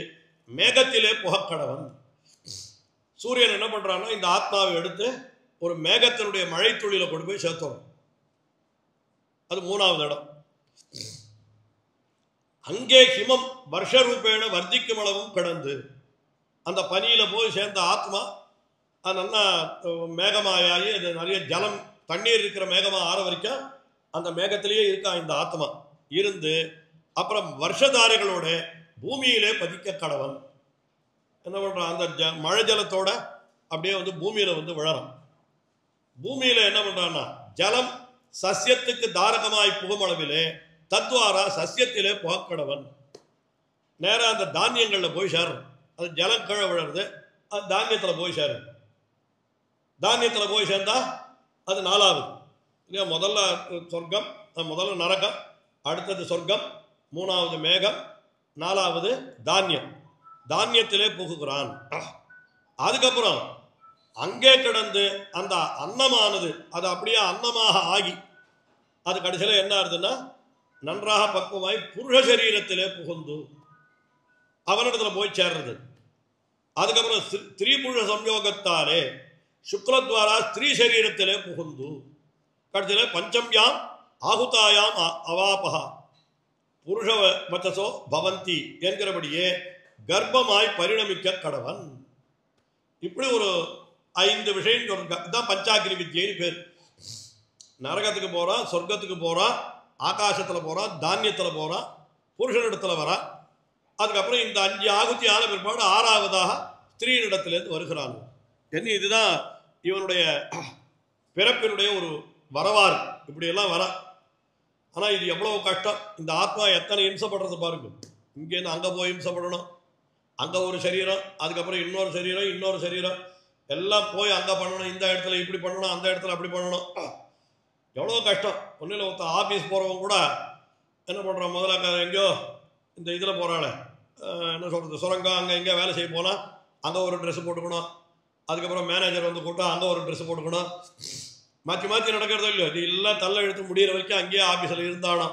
மேகத்திலே புகக்கடவன். சூரியன் என்ன பண்றான்னா இந்த ஆத்மாவை எடுத்து ஒரு மேகத்தினுடைய மழை துளியில கொண்டு போய் சேர்த்தோம். அது மூணாவது இடம். அங்கே ஹிமம் வருஷரூபேண வர்த்திக்கும் அளவும் கிடந்து அந்த பனியில போய் சேர்ந்த ஆத்மா அது நல்லா மேகமாயாகி அது நிறைய ஜலம் தண்ணீர் இருக்கிற மேகமா ஆற வரைக்கும் அந்த மேகத்திலேயே இருக்கா இந்த ஆத்மா இருந்து அப்புறம் வருஷதாரைகளோட பூமியிலே பதிக்க கடவன். என்ன பண்றான்? அந்த மழை ஜலத்தோட அப்படியே வந்து பூமியில வந்து விழறான். பூமியில என்ன பண்றான்னா ஜலம் சசியத்துக்கு தாரகமாய் புகுமளவிலே தத்வாரா சசியத்திலே புகக்கடவன். நேரம் அந்த தானியங்கள்ல போய் சேரும். அது ஜலம் கீழே விழுறது, அது தானியத்துல போய் சேரும். தானியத்துல போய் சேர்ந்தா அது நாலாவது இல்லையா? முதல்ல சொர்க்கம், முதல்ல நரகம், அடுத்தது சொர்க்கம், மூணாவது மேகம், நாலாவது தானியம். தானியத்திலே புகுகிறான். அதுக்கப்புறம் அங்கே கிடந்து அந்த அன்னமானது அது அப்படியே அன்னமாக ஆகி அது கடைசியில் என்ன ஆகுதுன்னா நன்றாக பக்குவமாய் புருஷ சரீரத்திலே புகுந்து அவனிடத்துல போய் சேர்றது. அதுக்கப்புறம் ஸ்திரீ புருஷ சம்யோகத்தாலே சுக்லத்வாரா ஸ்திரீ சரீரத்திலே புகுந்து கடைசியில் பஞ்சம்யாம் ஆகுதாயாம் அவாபகா புருஷ வச்சசோ பவந்தி என்கிறபடியே கர்ப்பமாய் பரிணமிக்க கடவன். இப்படி ஒரு 5 விஷயம் சொல்றான். இதுதான் பஞ்சாக்கினி வித்யைன்னு பேர். நரகத்துக்கு போறான், சொர்க்கத்துக்கு போறான், ஆகாசத்துல போறான், தானியத்துல போறான், புருஷனிடத்துல வரான். அதுக்கப்புறம் இந்த 5 ஆகுதி ஆன பிற்பாடு 6வதாக ஸ்திரீனிடத்திலேருந்து வருகிறான். என்ன இதுதான் இவனுடைய பிறப்பினுடைய ஒரு வரவாறு. இப்படியெல்லாம் வர. ஆனா இது எவ்வளவு கஷ்டம். இந்த ஆத்மா எத்தனை இம்சப்படுறது பாருங்க. இங்கேருந்து அங்கே போய் இம்சப்படணும், அங்கே ஒரு சரீரம், அதுக்கப்புறம் இன்னொரு சரீரம், இன்னொரு சரீரம், எல்லாம் போய் அங்கே பண்ணணும், இந்த இடத்துல இப்படி பண்ணணும், அந்த இடத்துல அப்படி பண்ணணும். எவ்வளோ கஷ்டம். ஒன்றும் இல்லை, ஒருத்தர் ஆஃபீஸ் போகிறவங்க கூட என்ன பண்ணுறான், முதல்ல எங்கேயோ இந்த இதில் போகிறாள் என்ன சொல்கிறது சுரங்கம், அங்கே எங்கேயோ வேலை செய்ய போனால் அங்கே ஒரு ட்ரெஸ்ஸு போட்டுக்கணும், அதுக்கப்புறம் மேனேஜர் வந்து கூட்டம் அங்கே ஒரு ட்ரெஸ்ஸு போட்டுக்கணும், மாற்றி மாற்றி நடக்கிறதோ இல்லையோ. இது எல்லாம் தள்ள எழுத்து முடிகிற வரைக்கும் அங்கேயே ஆஃபீஸில் இருந்தானோ.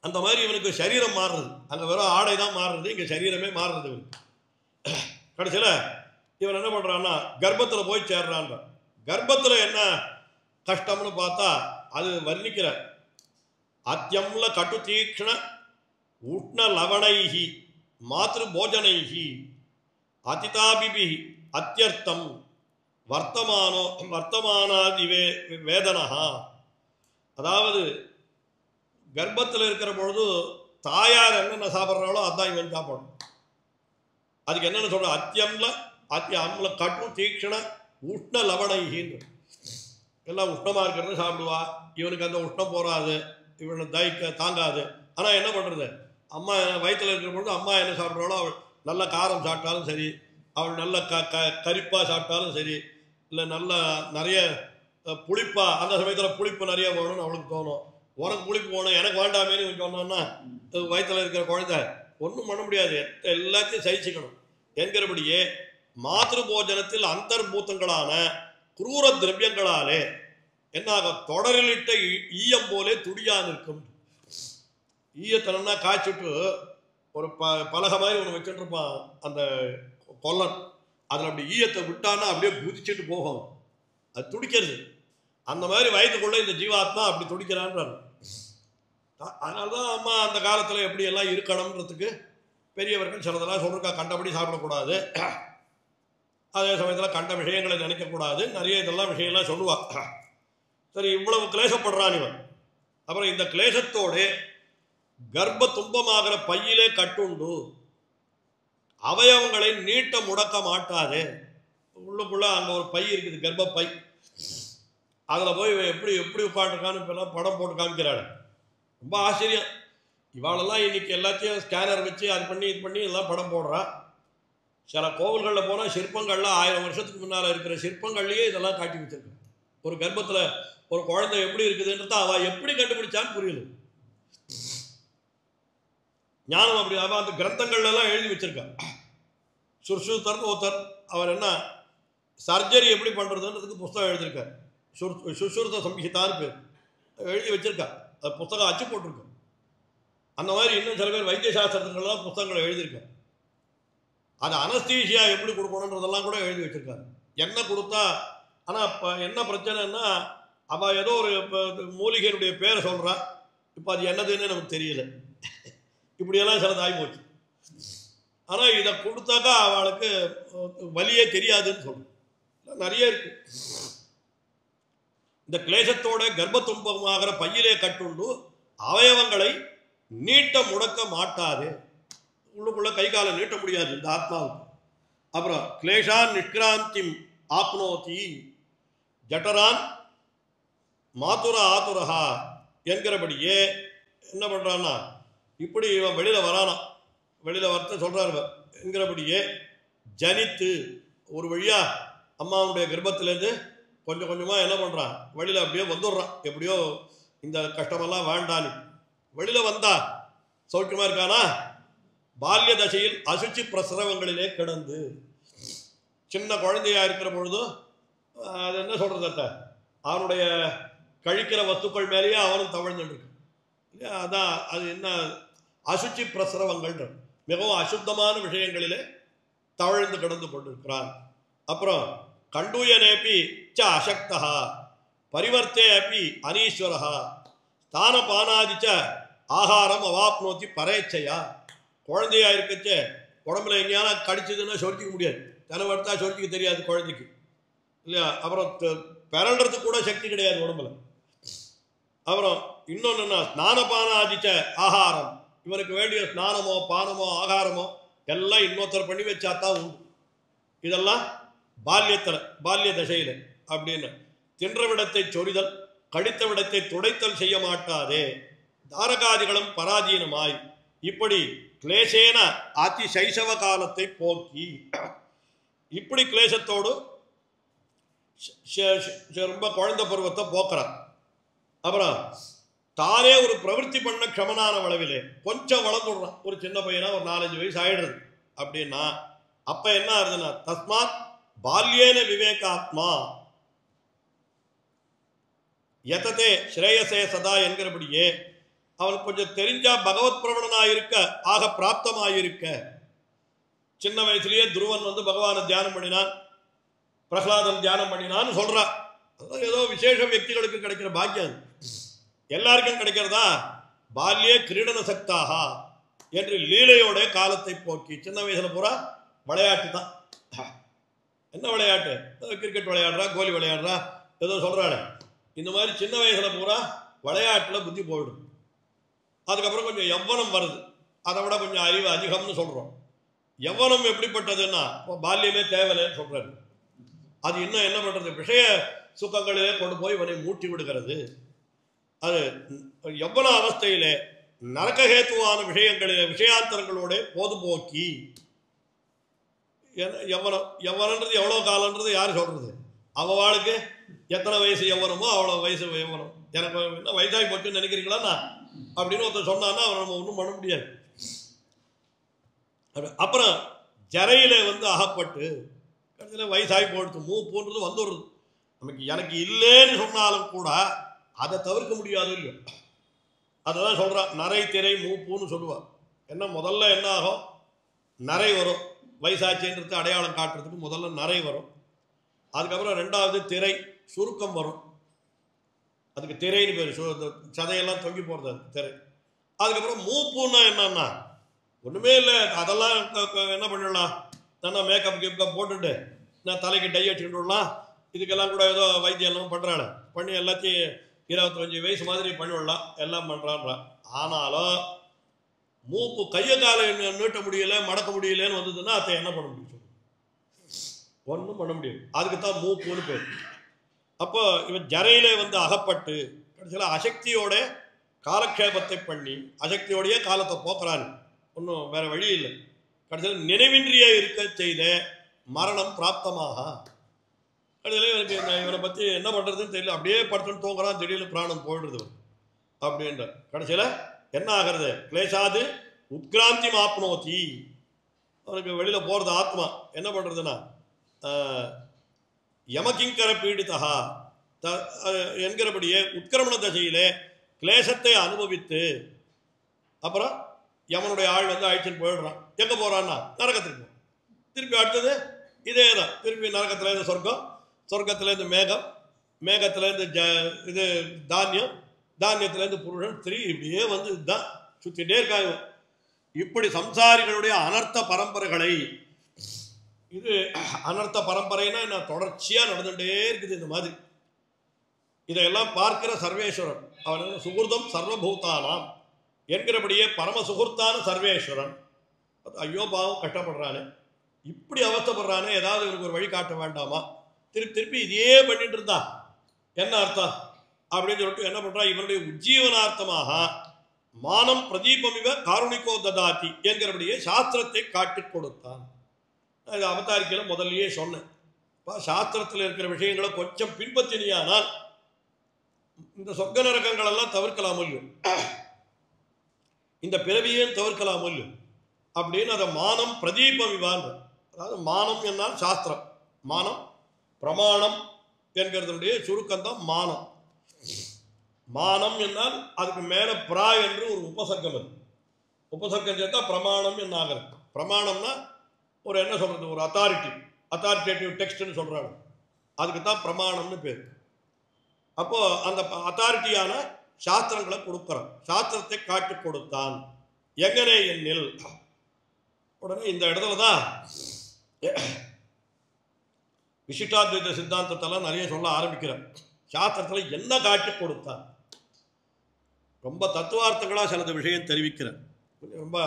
அந்த மாதிரி இவனுக்கு சரீரம் மாறுறது. அங்கே வெறும் ஆடை தான் மாறுறது, இங்கே சரீரமே மாறுறது இவனுக்கு. கடைசியில் இவன் என்ன பண்ணுறான்னா கர்ப்பத்தில் போய் சேர்றான். கர்ப்பத்தில் என்ன கஷ்டம்னு பார்த்தா அது வர்ணிக்கிற அத்தியம்ல கட்டு தீக்ஷண உஷ்ண லவணைஹி மாத்ரு போஜனைஹி அதிதாபிபி அத்தியர்த்தம் வர்த்தமானாதி வேதனஹா. அதாவது கர்ப்பத்தில் இருக்கிற பொழுது தாயார் என்னென்ன சாப்பிட்றாளோ அதான் இவன் சாப்பிடணும். அதுக்கு என்னென்ன சொல்ற அத்தியம்ல கட்டு தீக்ஷண உஷ்ண லவணைஹின்னு எல்லாம் உஷ்ணமாக இருக்கிறத சாப்பிடுவா. இவனுக்கு அந்த உஷ்ணம் போகாது, இவனை தாங்காது. ஆனால் என்ன பண்ணுறது, அம்மா வயிற்றில் இருக்கிற பொழுது அம்மா என்ன சாப்பிட்றாளோ அவள் நல்ல காரம் சாப்பிட்டாலும் சரி, அவள் நல்ல கரிப்பாக சாப்பிட்டாலும் சரி, இல்லை நல்ல நிறைய புளிப்பா, அந்த சமயத்தில் புளிப்பு நிறைய வேணும்னு அவளுக்கு தோணும். உனக்கு புளிப்பு வேணும், எனக்கு வேண்டாமேன்னு சொன்னோன்னா வயிற்றில் இருக்கிற குழந்தை ஒன்றும் பண்ண முடியாது, எல்லாத்தையும் சகிச்சுக்கணும் என்கிறபடியே மாத்ரு போஜனத்தில் அந்தர்பூத்தங்களான குரூர திரவியங்களாலே என்னாக தொடரிலிட்ட ஈயம் போலே துடியா நிற்கும். ஈயத்தனா காய்ச்சிட்டு ஒரு பலக மாதிரி ஒன்று வச்சுட்டு இருப்பான் அந்த கொல்லன். அதில் அப்படி ஈயத்தை விட்டான்னா அப்படியே குதிச்சுட்டு போகும், அது துடிக்கிறது. அந்த மாதிரி வயதுக்குள்ள இந்த ஜீவாத்மா அப்படி துடிக்கிறான்றார். அதனால்தான் அம்மா அந்த காலத்தில் எப்படி எல்லாம் இருக்கணும்ன்றதுக்கு பெரியவர்கள் சிலதெல்லாம் சொல்லிருக்கா. கண்டபடி சாப்பிடக்கூடாது, அதே சமயத்தில் கண்ட விஷயங்களை நினைக்கக்கூடாது, நிறைய இதெல்லாம் விஷயம்லாம் சொல்லுவா. சரி, இவ்வளவு கிளேசப்படுறான் இவன். அப்புறம் இந்த கிளேசத்தோடு கர்ப்ப துன்பமாகிற பையிலே கட்டுண்டு அவயவங்களை நீட்ட முடக்க மாட்டாது. உள்ளுக்குள்ள அங்கே ஒரு பை இருக்குது, கர்ப்ப பை. அதில் போய் எப்படி எப்படி உட்காந்துருக்கான்னு இப்பெல்லாம் படம் போட்டு காமிக்கிறாள். ரொம்ப ஆச்சரியம். இவாளெல்லாம் இன்னைக்கு எல்லாத்தையும் ஸ்கேனர் வச்சு அது பண்ணி இது பண்ணி எல்லாம் படம் போடுறா. சில கோவில்களில் போனால் சிற்பங்கள்லாம் 1000 வருஷத்துக்கு முன்னால் இருக்கிற சிற்பங்கள்லேயே இதெல்லாம் காட்டி வச்சிருக்கு. ஒரு கர்ப்பத்தில் ஒரு குழந்தை எப்படி இருக்குதுன்றத அவள் எப்படி கண்டுபிடிச்சான்னு புரியல. ஞானம் அப்படி அவள் அந்த கிரந்தங்கள்லாம் எழுதி வச்சிருக்கா. சுஷ்ருதர்னு ஒருத்தர், அவர் என்ன சர்ஜரி எப்படி பண்ணுறதுன்றதுக்கு புஸ்தகம் எழுதியிருக்கார். சுஷ்ருத சம்ஹிதான்னு பேர் எழுதி வச்சிருக்கா. அது புஸ்தகம் அச்சு போட்டிருக்கு. அந்த மாதிரி இன்னும் சில பேர் வைத்திய சாஸ்திரத்துக்கெல்லாம் புத்தகங்களை எழுதியிருக்காரு. அது அனஸ்தீஷியா எப்படி கொடுக்கணுன்றதெல்லாம் கூட எழுதி வச்சிருக்காரு. என்ன கொடுத்தா, ஆனால் இப்போ என்ன பிரச்சனைன்னா, அவள் ஏதோ ஒரு மூலிகையினுடைய பேரை சொல்கிறா, இப்போ அது என்னதுன்னு நமக்கு தெரியல. இப்படியெல்லாம் சிலது ஆகி போச்சு. ஆனால் இதை கொடுத்தாக்கா அவளுக்கு வலியே தெரியாதுன்னு சொல்கிறேன். நிறைய இருக்கு. இந்த கிளேசத்தோட கர்ப்பத்துன்பமாகிற பையிலே கட்டுண்டு அவயவங்களை நீட்ட முடக்க மாட்டாது. உள்ளுக்குள்ள கை காலை நீட்ட முடியாது இந்த ஆத்மாவுக்கு. அப்புறம் கிளேஷான் நிஷ்கிராந்தி ஆப்னோதி ஜட்டரான் மாதுர ஆதுரஹா என்கிறபடியே என்ன பண்ணுறான்னா, இப்படி இவன் வெளியில் வரானா, வெளியில் வரத்த சொல்கிறார் என்கிறபடியே ஜனித்து ஒரு வழியாக அம்மாவுடைய கர்ப்பத்திலேருந்து கொஞ்சம் கொஞ்சமாக என்ன பண்ணுறான், வெளியில் அப்படியே வந்துடுறான். எப்படியோ இந்த கஷ்டமெல்லாம் வேண்டான்னு வெளியில் வந்தா சௌக்கியமாக இருக்கானா. பால்ய தசையில் அசுச்சி பிரசரவங்களிலே கிடந்து சின்ன குழந்தையா இருக்கிற பொழுதும் அது என்ன சொல்கிறது, அவனுடைய கழிக்கிற வஸ்துக்கள் மேலேயே அவனும் தவழ்ந்துருக்கு இல்லையா. அதான் அது என்ன அசுச்சி பிரசரவங்கள், மிகவும் அசுத்தமான விஷயங்களிலே தவழ்ந்து கிடந்து கொண்டிருக்கிறான். அப்புறம் கண்டூயனேபி ச அசக்தா பரிவர்த்தே அப்பி அனீஸ்வரா ஸ்தானபானாதிச்ச ஆகாரம் அவாப்னோத்தி பரேச்சையா. குழந்தையா இருக்கச்சே உடம்புல எங்கேயான கடிச்சதுன்னா சொரிச்சிக்க முடியாது, தலைவர்த்தா சொரிச்சிக்க தெரியாது குழந்தைக்கு இல்லையா. அப்புறம் பிறன்றதுக்கு கூட சக்தி கிடையாது உடம்புல. அப்புறம் இன்னொன்று ஸ்நானபானாதிச்ச ஆகாரம், இவனுக்கு வேண்டிய ஸ்நானமோ பானமோ ஆகாரமோ எல்லாம் இன்னொருத்தர் பண்ணி வச்சாத்தான் உண்டு. இதெல்லாம் பால்ய தசையில் அப்படின்னு. தின்ற விடத்தை சொரிதல் கடித்த விடத்தை துடைத்தல் செய்ய மாட்டாதே. தாரகாதிகளும் பராதீனமாய் இப்படி கிளேசேன அதி சைசவ காலத்தை போக்கி, இப்படி கிளேசத்தோடு ரொம்ப குழந்தை பருவத்தை போக்குறார். அப்புறம் தானே ஒரு பிரவருத்தி பண்ண க்ஷமனான அளவிலே கொஞ்சம் வளர்ந்துடுறான். ஒரு சின்ன பையனா ஒரு 4-5 வயசு ஆயிடுறது அப்படின்னா அப்ப என்ன ஆகுதுன்னா, தஸ்மாத் பால்யேன விவேகாத்மா யததே ஸ்ரேயசே சதா என்கிறபடியே அவன் கொஞ்சம் தெரிஞ்சா பகவத் பிரவணனாயிருக்க ஆக பிராப்தமாயிருக்க. சின்ன வயசுலயே துருவன் வந்து பகவானை தியானம் பண்ணினான், பிரகலாதன் தியானம் பண்ணினான்னு சொல்றான். அதெல்லாம் ஏதோ விசேஷ వ్యక్తిகளுக்கு கிடைக்கிற பாக்கியம், எல்லாருக்கும் கிடைக்கிறதா. பால்யே கிரீடன சக்தாக என்று லீலையோட காலத்தை போக்கி. சின்ன வயசுல பூரா விளையாட்டு தான். என்ன விளையாட்டு, கிரிக்கெட் விளையாடுறா, கோலி விளையாடுறா, ஏதோ சொல்றாள். இந்த மாதிரி சின்ன வயசுல பூரா விளையாட்டுல புத்தி போயிடும். அதுக்கப்புறம் கொஞ்சம் யவ்வனம் வருது, அதை விட கொஞ்சம் அறிவு அதிகம்னு சொல்றோம். யவ்வனம் எப்படிப்பட்டதுன்னா பால்யமே தேவையில்லைன்னு சொல்றாரு. அது இன்னும் என்ன பண்றது, விஷய சுகங்களிலே கொண்டு போய் இவனை மூட்டி விடுகிறது. அது யவ்வன அவஸ்தையிலே நரகஹேத்துவான விஷயங்களிலே விஷயாந்தரங்களோட போதுபோக்கி. யவ்வனன்றது எவ்வளோ காலன்றது யார் சொல்றது, அவளுக்கு எத்தனை வயசு யவ்வனமோ அவ்வளோ வயசு யவ்வனம். எனக்கு என்ன வயசாகி போச்சுன்னு நினைக்கிறீங்களா அப்படின்னு ஒருத்தர் சொன்னான்னா அவனை நம்ம ஒன்றும் பண்ண முடியாது. அப்புறம் ஜரையில வந்து அகப்பட்டு கடைசியில் வயசாகி போடுது, மூப்புன்றது வந்துடுறது நமக்கு. எனக்கு இல்லைன்னு சொன்னாலும் கூட அதை தவிர்க்க முடியாது இல்லையோ. அதை தான் சொல்கிறான், நரை திரை மூப்புன்னு சொல்லுவாள். என்ன முதல்ல என்ன ஆகும், நரை வரும். வயசாச்சுன்றது அடையாளம் காட்டுறதுக்கு முதல்ல நரை வரும். அதுக்கப்புறம் ரெண்டாவது திரை சுருக்கம் வரும், அதுக்கு திரைன்னு பேர். சதையெல்லாம் தொங்கி போகிறது அது திரை. அதுக்கப்புறம் மூப்புன்னா என்னன்னா ஒன்றுமே இல்லை, அதெல்லாம் என்ன பண்ணிடலாம், நான் மேக்கப் கிப்கப் போட்டுட்டு நான் தலைக்கு டை அடிச்சுட்டு விடலாம். இதுக்கெல்லாம் கூட ஏதோ வைத்தியம் எல்லாம் பண்ணுறாள், பண்ணி எல்லாத்தையும் 25 வயசு மாதிரி பண்ணிவிடலாம், எல்லாம் பண்ணுறான்றான். ஆனாலும் மூப்பு கையை காலை நீட்ட முடியல மடக்க முடியலன்னு வந்ததுன்னா அதை என்ன பண்ண முடியும், ஒன்றும் பண்ண முடியாது. அதுக்கு தான் மூப்புன்னு பேர். அப்போ இவன் ஜரையிலே வந்து அகப்பட்டு கடைசியில் அசக்தியோட காலக்ஷேபத்தை பண்ணி அசக்தியோடைய காலத்தை போக்குறான். ஒன்றும் வேற வழி இல்லை. கடைசியில் நினைவின்றியே இருக்க செய்த மரணம் பிராப்தமாக. கடைசியில் இவனுக்கு இவனை பற்றி என்ன பண்ணுறதுன்னு தெரியல, அப்படியே படுத்துன்னு தூங்குறான், திடீர்னு பிராணம் போயிடுறது அப்படின்ற. கடைசியில் என்ன ஆகிறது, கிளேசாது உத்கிராந்தி மாப்னோதி. அவனுக்கு வெளியில் போகிறது ஆத்மா என்ன பண்ணுறதுன்னா யமகிங்கர பீடிதா என்கிறபடியே உட்கிரமண தசையிலே கிளேசத்தை அனுபவித்து அப்புறம் யமனுடைய ஆள் வந்து அழைச்சிட்டு போயிடுறான். எங்கே போகிறான்னா நரகத்துக்கு போகிறான். திருப்பி அடுத்தது இதே தான், திருப்பி நரகத்துலேருந்து சொர்க்கம், சொர்க்கத்துலேருந்து மேகம், மேகத்துலேருந்து இது தானியம், தானியத்துலேருந்து புருஷன், ஸ்திரீ, இப்படியே வந்து இதுதான் சுற்றிகிட்டே இருக்காங்க. இப்படி சம்சாரிகளுடைய அனர்த்த பரம்பரைகளை, இது அனர்த்த பரம்பரைன்னா நான் தொடர்ச்சியாக நடந்துகிட்டே இருக்குது இந்த மாதிரி. இதையெல்லாம் பார்க்கிற சர்வேஸ்வரன் அவன் சுகிருதம் சர்வபூதானாம் என்கிறபடியே பரம சுகிருத்தான சர்வேஸ்வரன். ஐயோ பாவம் கஷ்டப்படுறானே, இப்படி அவஸ்தப்படுறானே, ஏதாவது இவருக்கு ஒரு வழி காட்ட வேண்டாமா? திருப்பி திருப்பி இதே பண்ணிட்டு இருந்தா என்ன அர்த்தம் அப்படின்னு சொல்லிட்டு என்ன பண்றா, இவருடைய உஜ்ஜீவனார்த்தமாக மானம் பிரதீபமிவ காருணிகோ ததாதி என்கிறபடியே சாஸ்திரத்தை காட்டிக் கொடுத்தான். இது அவதாரிக்கையில் முதல்லயே சொன்னேன். சாஸ்திரத்தில் இருக்கிற விஷயங்களை கொஞ்சம் பின்பற்றினியானால் இந்த சொர்க்க நரகங்கள் எல்லாம் தவிர்க்கலாம் இல்லையோ, இந்த பிறவியையும் தவிர்க்கலாம் இல்லையோ அப்படின்னு அதை மானம் பிரதீபமிவான். அதாவது மானம் என்னால் சாஸ்திரம், மானம் பிரமாணம் என்கிறதுடைய சுருக்கம்தான் மானம். மானம் என்னால் அதுக்கு மேலே பிரா என்று ஒரு உபசர்க்கம் இருக்கு. உபசர்க்கம் சேர்த்தா பிரமாணம் என்ன ஆகிறது. பிரமாணம்னா ஒரு என்ன சொல்றது, ஒரு அத்தாரிட்டேட்டிவ் டெக்ஸ்ட்னு சொல்றாங்க, அதுக்கு தான் பிரமாணம்னு பேர். அப்போ அந்த அத்தாரிட்டியான சாஸ்திரங்களை கொடுக்குறான், சாஸ்திரத்தை காட்டி கொடுத்தான். எங்கனே எண்ணில் உடனே இந்த இடத்துல தான் விசிஷ்டாத்வைத சித்தாந்தத்தெல்லாம் நிறைய சொல்ல ஆரம்பிக்கிறார். சாஸ்திரத்தில் என்ன காட்டி கொடுத்தான், ரொம்ப தத்துவார்த்தங்களாக சிலது விஷயம் தெரிவிக்கிறார். ரொம்ப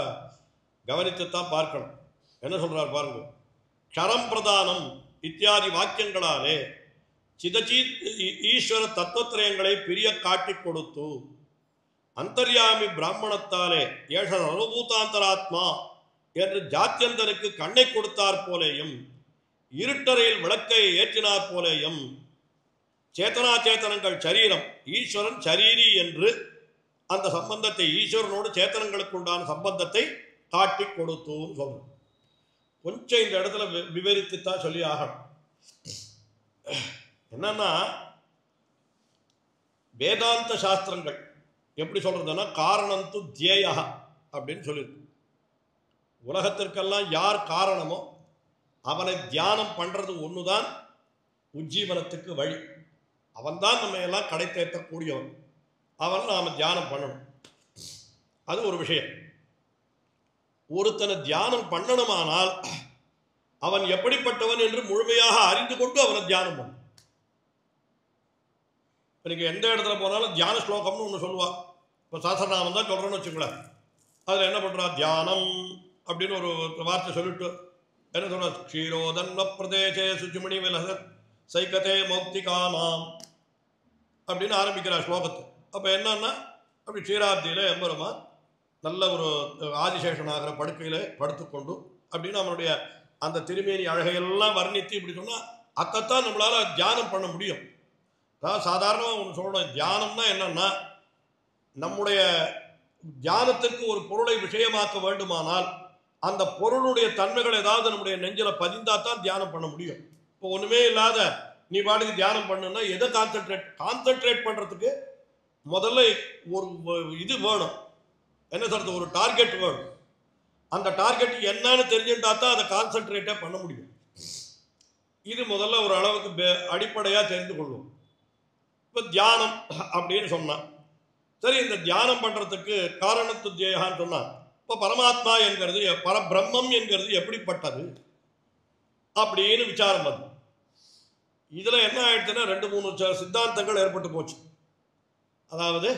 கவனித்துத்தான் பார்க்கணும். என்ன சொல்றார் பாருங்க. க்ஷரம் பிரதானம் இத்தியாதி வாக்கியங்களாலே சிதச்சித் ஈஸ்வர தத்துவத்திரயங்களை பிரிய காட்டி கொடுத்து அந்தர்யாமி பிராமணத்தாலே ஏஷ சர்வபூதாந்தராத்மா என்று ஜாத்தியந்தனுக்கு கண்ணை கொடுத்தார் போலேயும் இருட்டறையில் விளக்கை ஏற்றினார் போலேயும் சேத்தனா சேத்தனங்கள் சரீரம் ஈஸ்வரன் சரீரி என்று அந்த சம்பந்தத்தை, ஈஸ்வரனோடு சேத்தனங்களுக்கு உண்டான சம்பந்தத்தை காட்டி கொடுத்துன்னு சொல்றோம். கொஞ்சம் இந்த இடத்துல விவரித்துத்தான் சொல்லி ஆகணும். என்னன்னா வேதாந்த சாஸ்திரங்கள் எப்படி சொல்றதுன்னா காரணந்து தியேயா அப்படின்னு சொல்லியிருக்கு. உலகத்திற்கெல்லாம் யார் காரணமோ அவனை தியானம் பண்றது ஒண்ணுதான் உஜ்ஜீவனத்துக்கு வழி. அவன்தான் நம்ம எல்லாம் கடை தேற்றக்கூடியவன், அவன் நாம தியானம் பண்ணணும். அது ஒரு விஷயம். ஒருத்தனை தியானம் பண்ணணுமானால் அவன் எப்படிப்பட்டவன் என்று முழுமையாக அறிந்து கொண்டு அவனை தியானம் பண்ணணும். இன்னைக்கு எந்த இடத்துல போனாலும் தியான ஸ்லோகம்னு ஒன்று சொல்லுவா. இப்போ சாஸ்திரநாமம் தான் சொல்கிறேன்னு வச்சுங்களேன். அதில் என்ன பண்ணுறா, தியானம் அப்படின்னு ஒரு வார்த்தை சொல்லிட்டு என்ன சொல்ற, க்ஷீரோதன்வ பிரதேசே சுச்சுமணி விலசத் சைக்கதே மௌக்திகானாம் அப்படின்னு ஆரம்பிக்கிறார் ஸ்லோகத்தை. அப்போ என்னன்னா, அப்படி க்ஷீராப்தியில் எம்பெருமா நல்ல ஒரு ஆதிசேஷனாகிற படுக்கையில் படுத்துக்கொண்டு அப்படின்னு அவனுடைய அந்த திருமேனி அழகையெல்லாம் வர்ணித்து இப்படி சொன்னால் அதைத்தான் நம்மளால் தியானம் பண்ண முடியும். அதாவது சாதாரணமாக ஒன்று சொல்லணும், தியானம்னா என்னன்னா, நம்முடைய தியானத்திற்கு ஒரு பொருளை விஷயமாக்க வேண்டுமானால் அந்த பொருளுடைய தன்மைகள் ஏதாவது நம்முடைய நெஞ்சில் பதிந்தாத்தான் தியானம் பண்ண முடியும். இப்போ ஒன்றுமே இல்லாத நீ பாட்டுக்கு தியானம் பண்ணுன்னா எதை கான்சென்ட்ரேட் பண்ணுறதுக்கு முதல்ல ஒரு இது வேணும், என்ன சொல்றது, ஒரு டார்கெட் வேணும். அந்த டார்கெட் என்னன்னு தெரிஞ்சுட்டா தான் அதை கான்சென்ட்ரேட்டே பண்ண முடியும். இது முதல்ல ஒரு அளவுக்கு அடிப்படையாக தெரிந்து கொள்வோம். இப்போ தியானம் அப்படின்னு சொன்னான். சரி, இந்த தியானம் பண்ணுறதுக்கு காரணத்து தியான்னு சொன்னான். இப்போ பரமாத்மா என்கிறது, பரபிரம்மம் என்கிறது எப்படிப்பட்டது அப்படின்னு விசாரம் பண்ணு. இதில் என்ன ஆயிடுச்சுன்னா 2-3 சித்தாந்தங்கள் ஏற்பட்டு போச்சு. அதாவது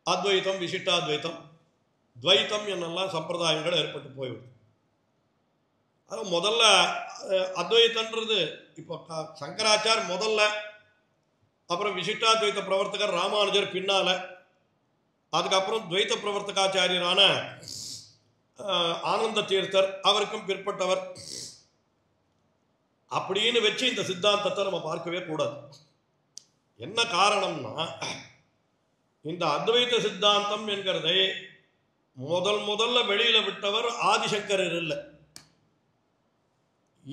அத்வைத்தம், விசிஷ்டாத்வைத்தம், துவைத்தம் என்னெல்லாம் சம்பிரதாயங்கள் ஏற்பட்டு போய்விடுது. அது முதல்ல அத்வைத்தன்றது இப்போ சங்கராச்சார் முதல்ல, அப்புறம் விசிஷ்டாத்வைத்த பிரவர்த்தகர் ராமானுஜர் பின்னால, அதுக்கப்புறம் துவைத்த பிரவர்த்தகாச்சாரியரான ஆனந்த தீர்த்தர் அவருக்கும் பிற்பட்டவர் அப்படின்னு வச்சு இந்த சித்தாந்தத்தை நம்ம பார்க்கவே கூடாது. என்ன காரணம்னா, இந்த அத்வைத சித்தாந்தம் என்கிறதை முதல்ல வெளியில விட்டவர் ஆதிசங்கரர் இல்லை.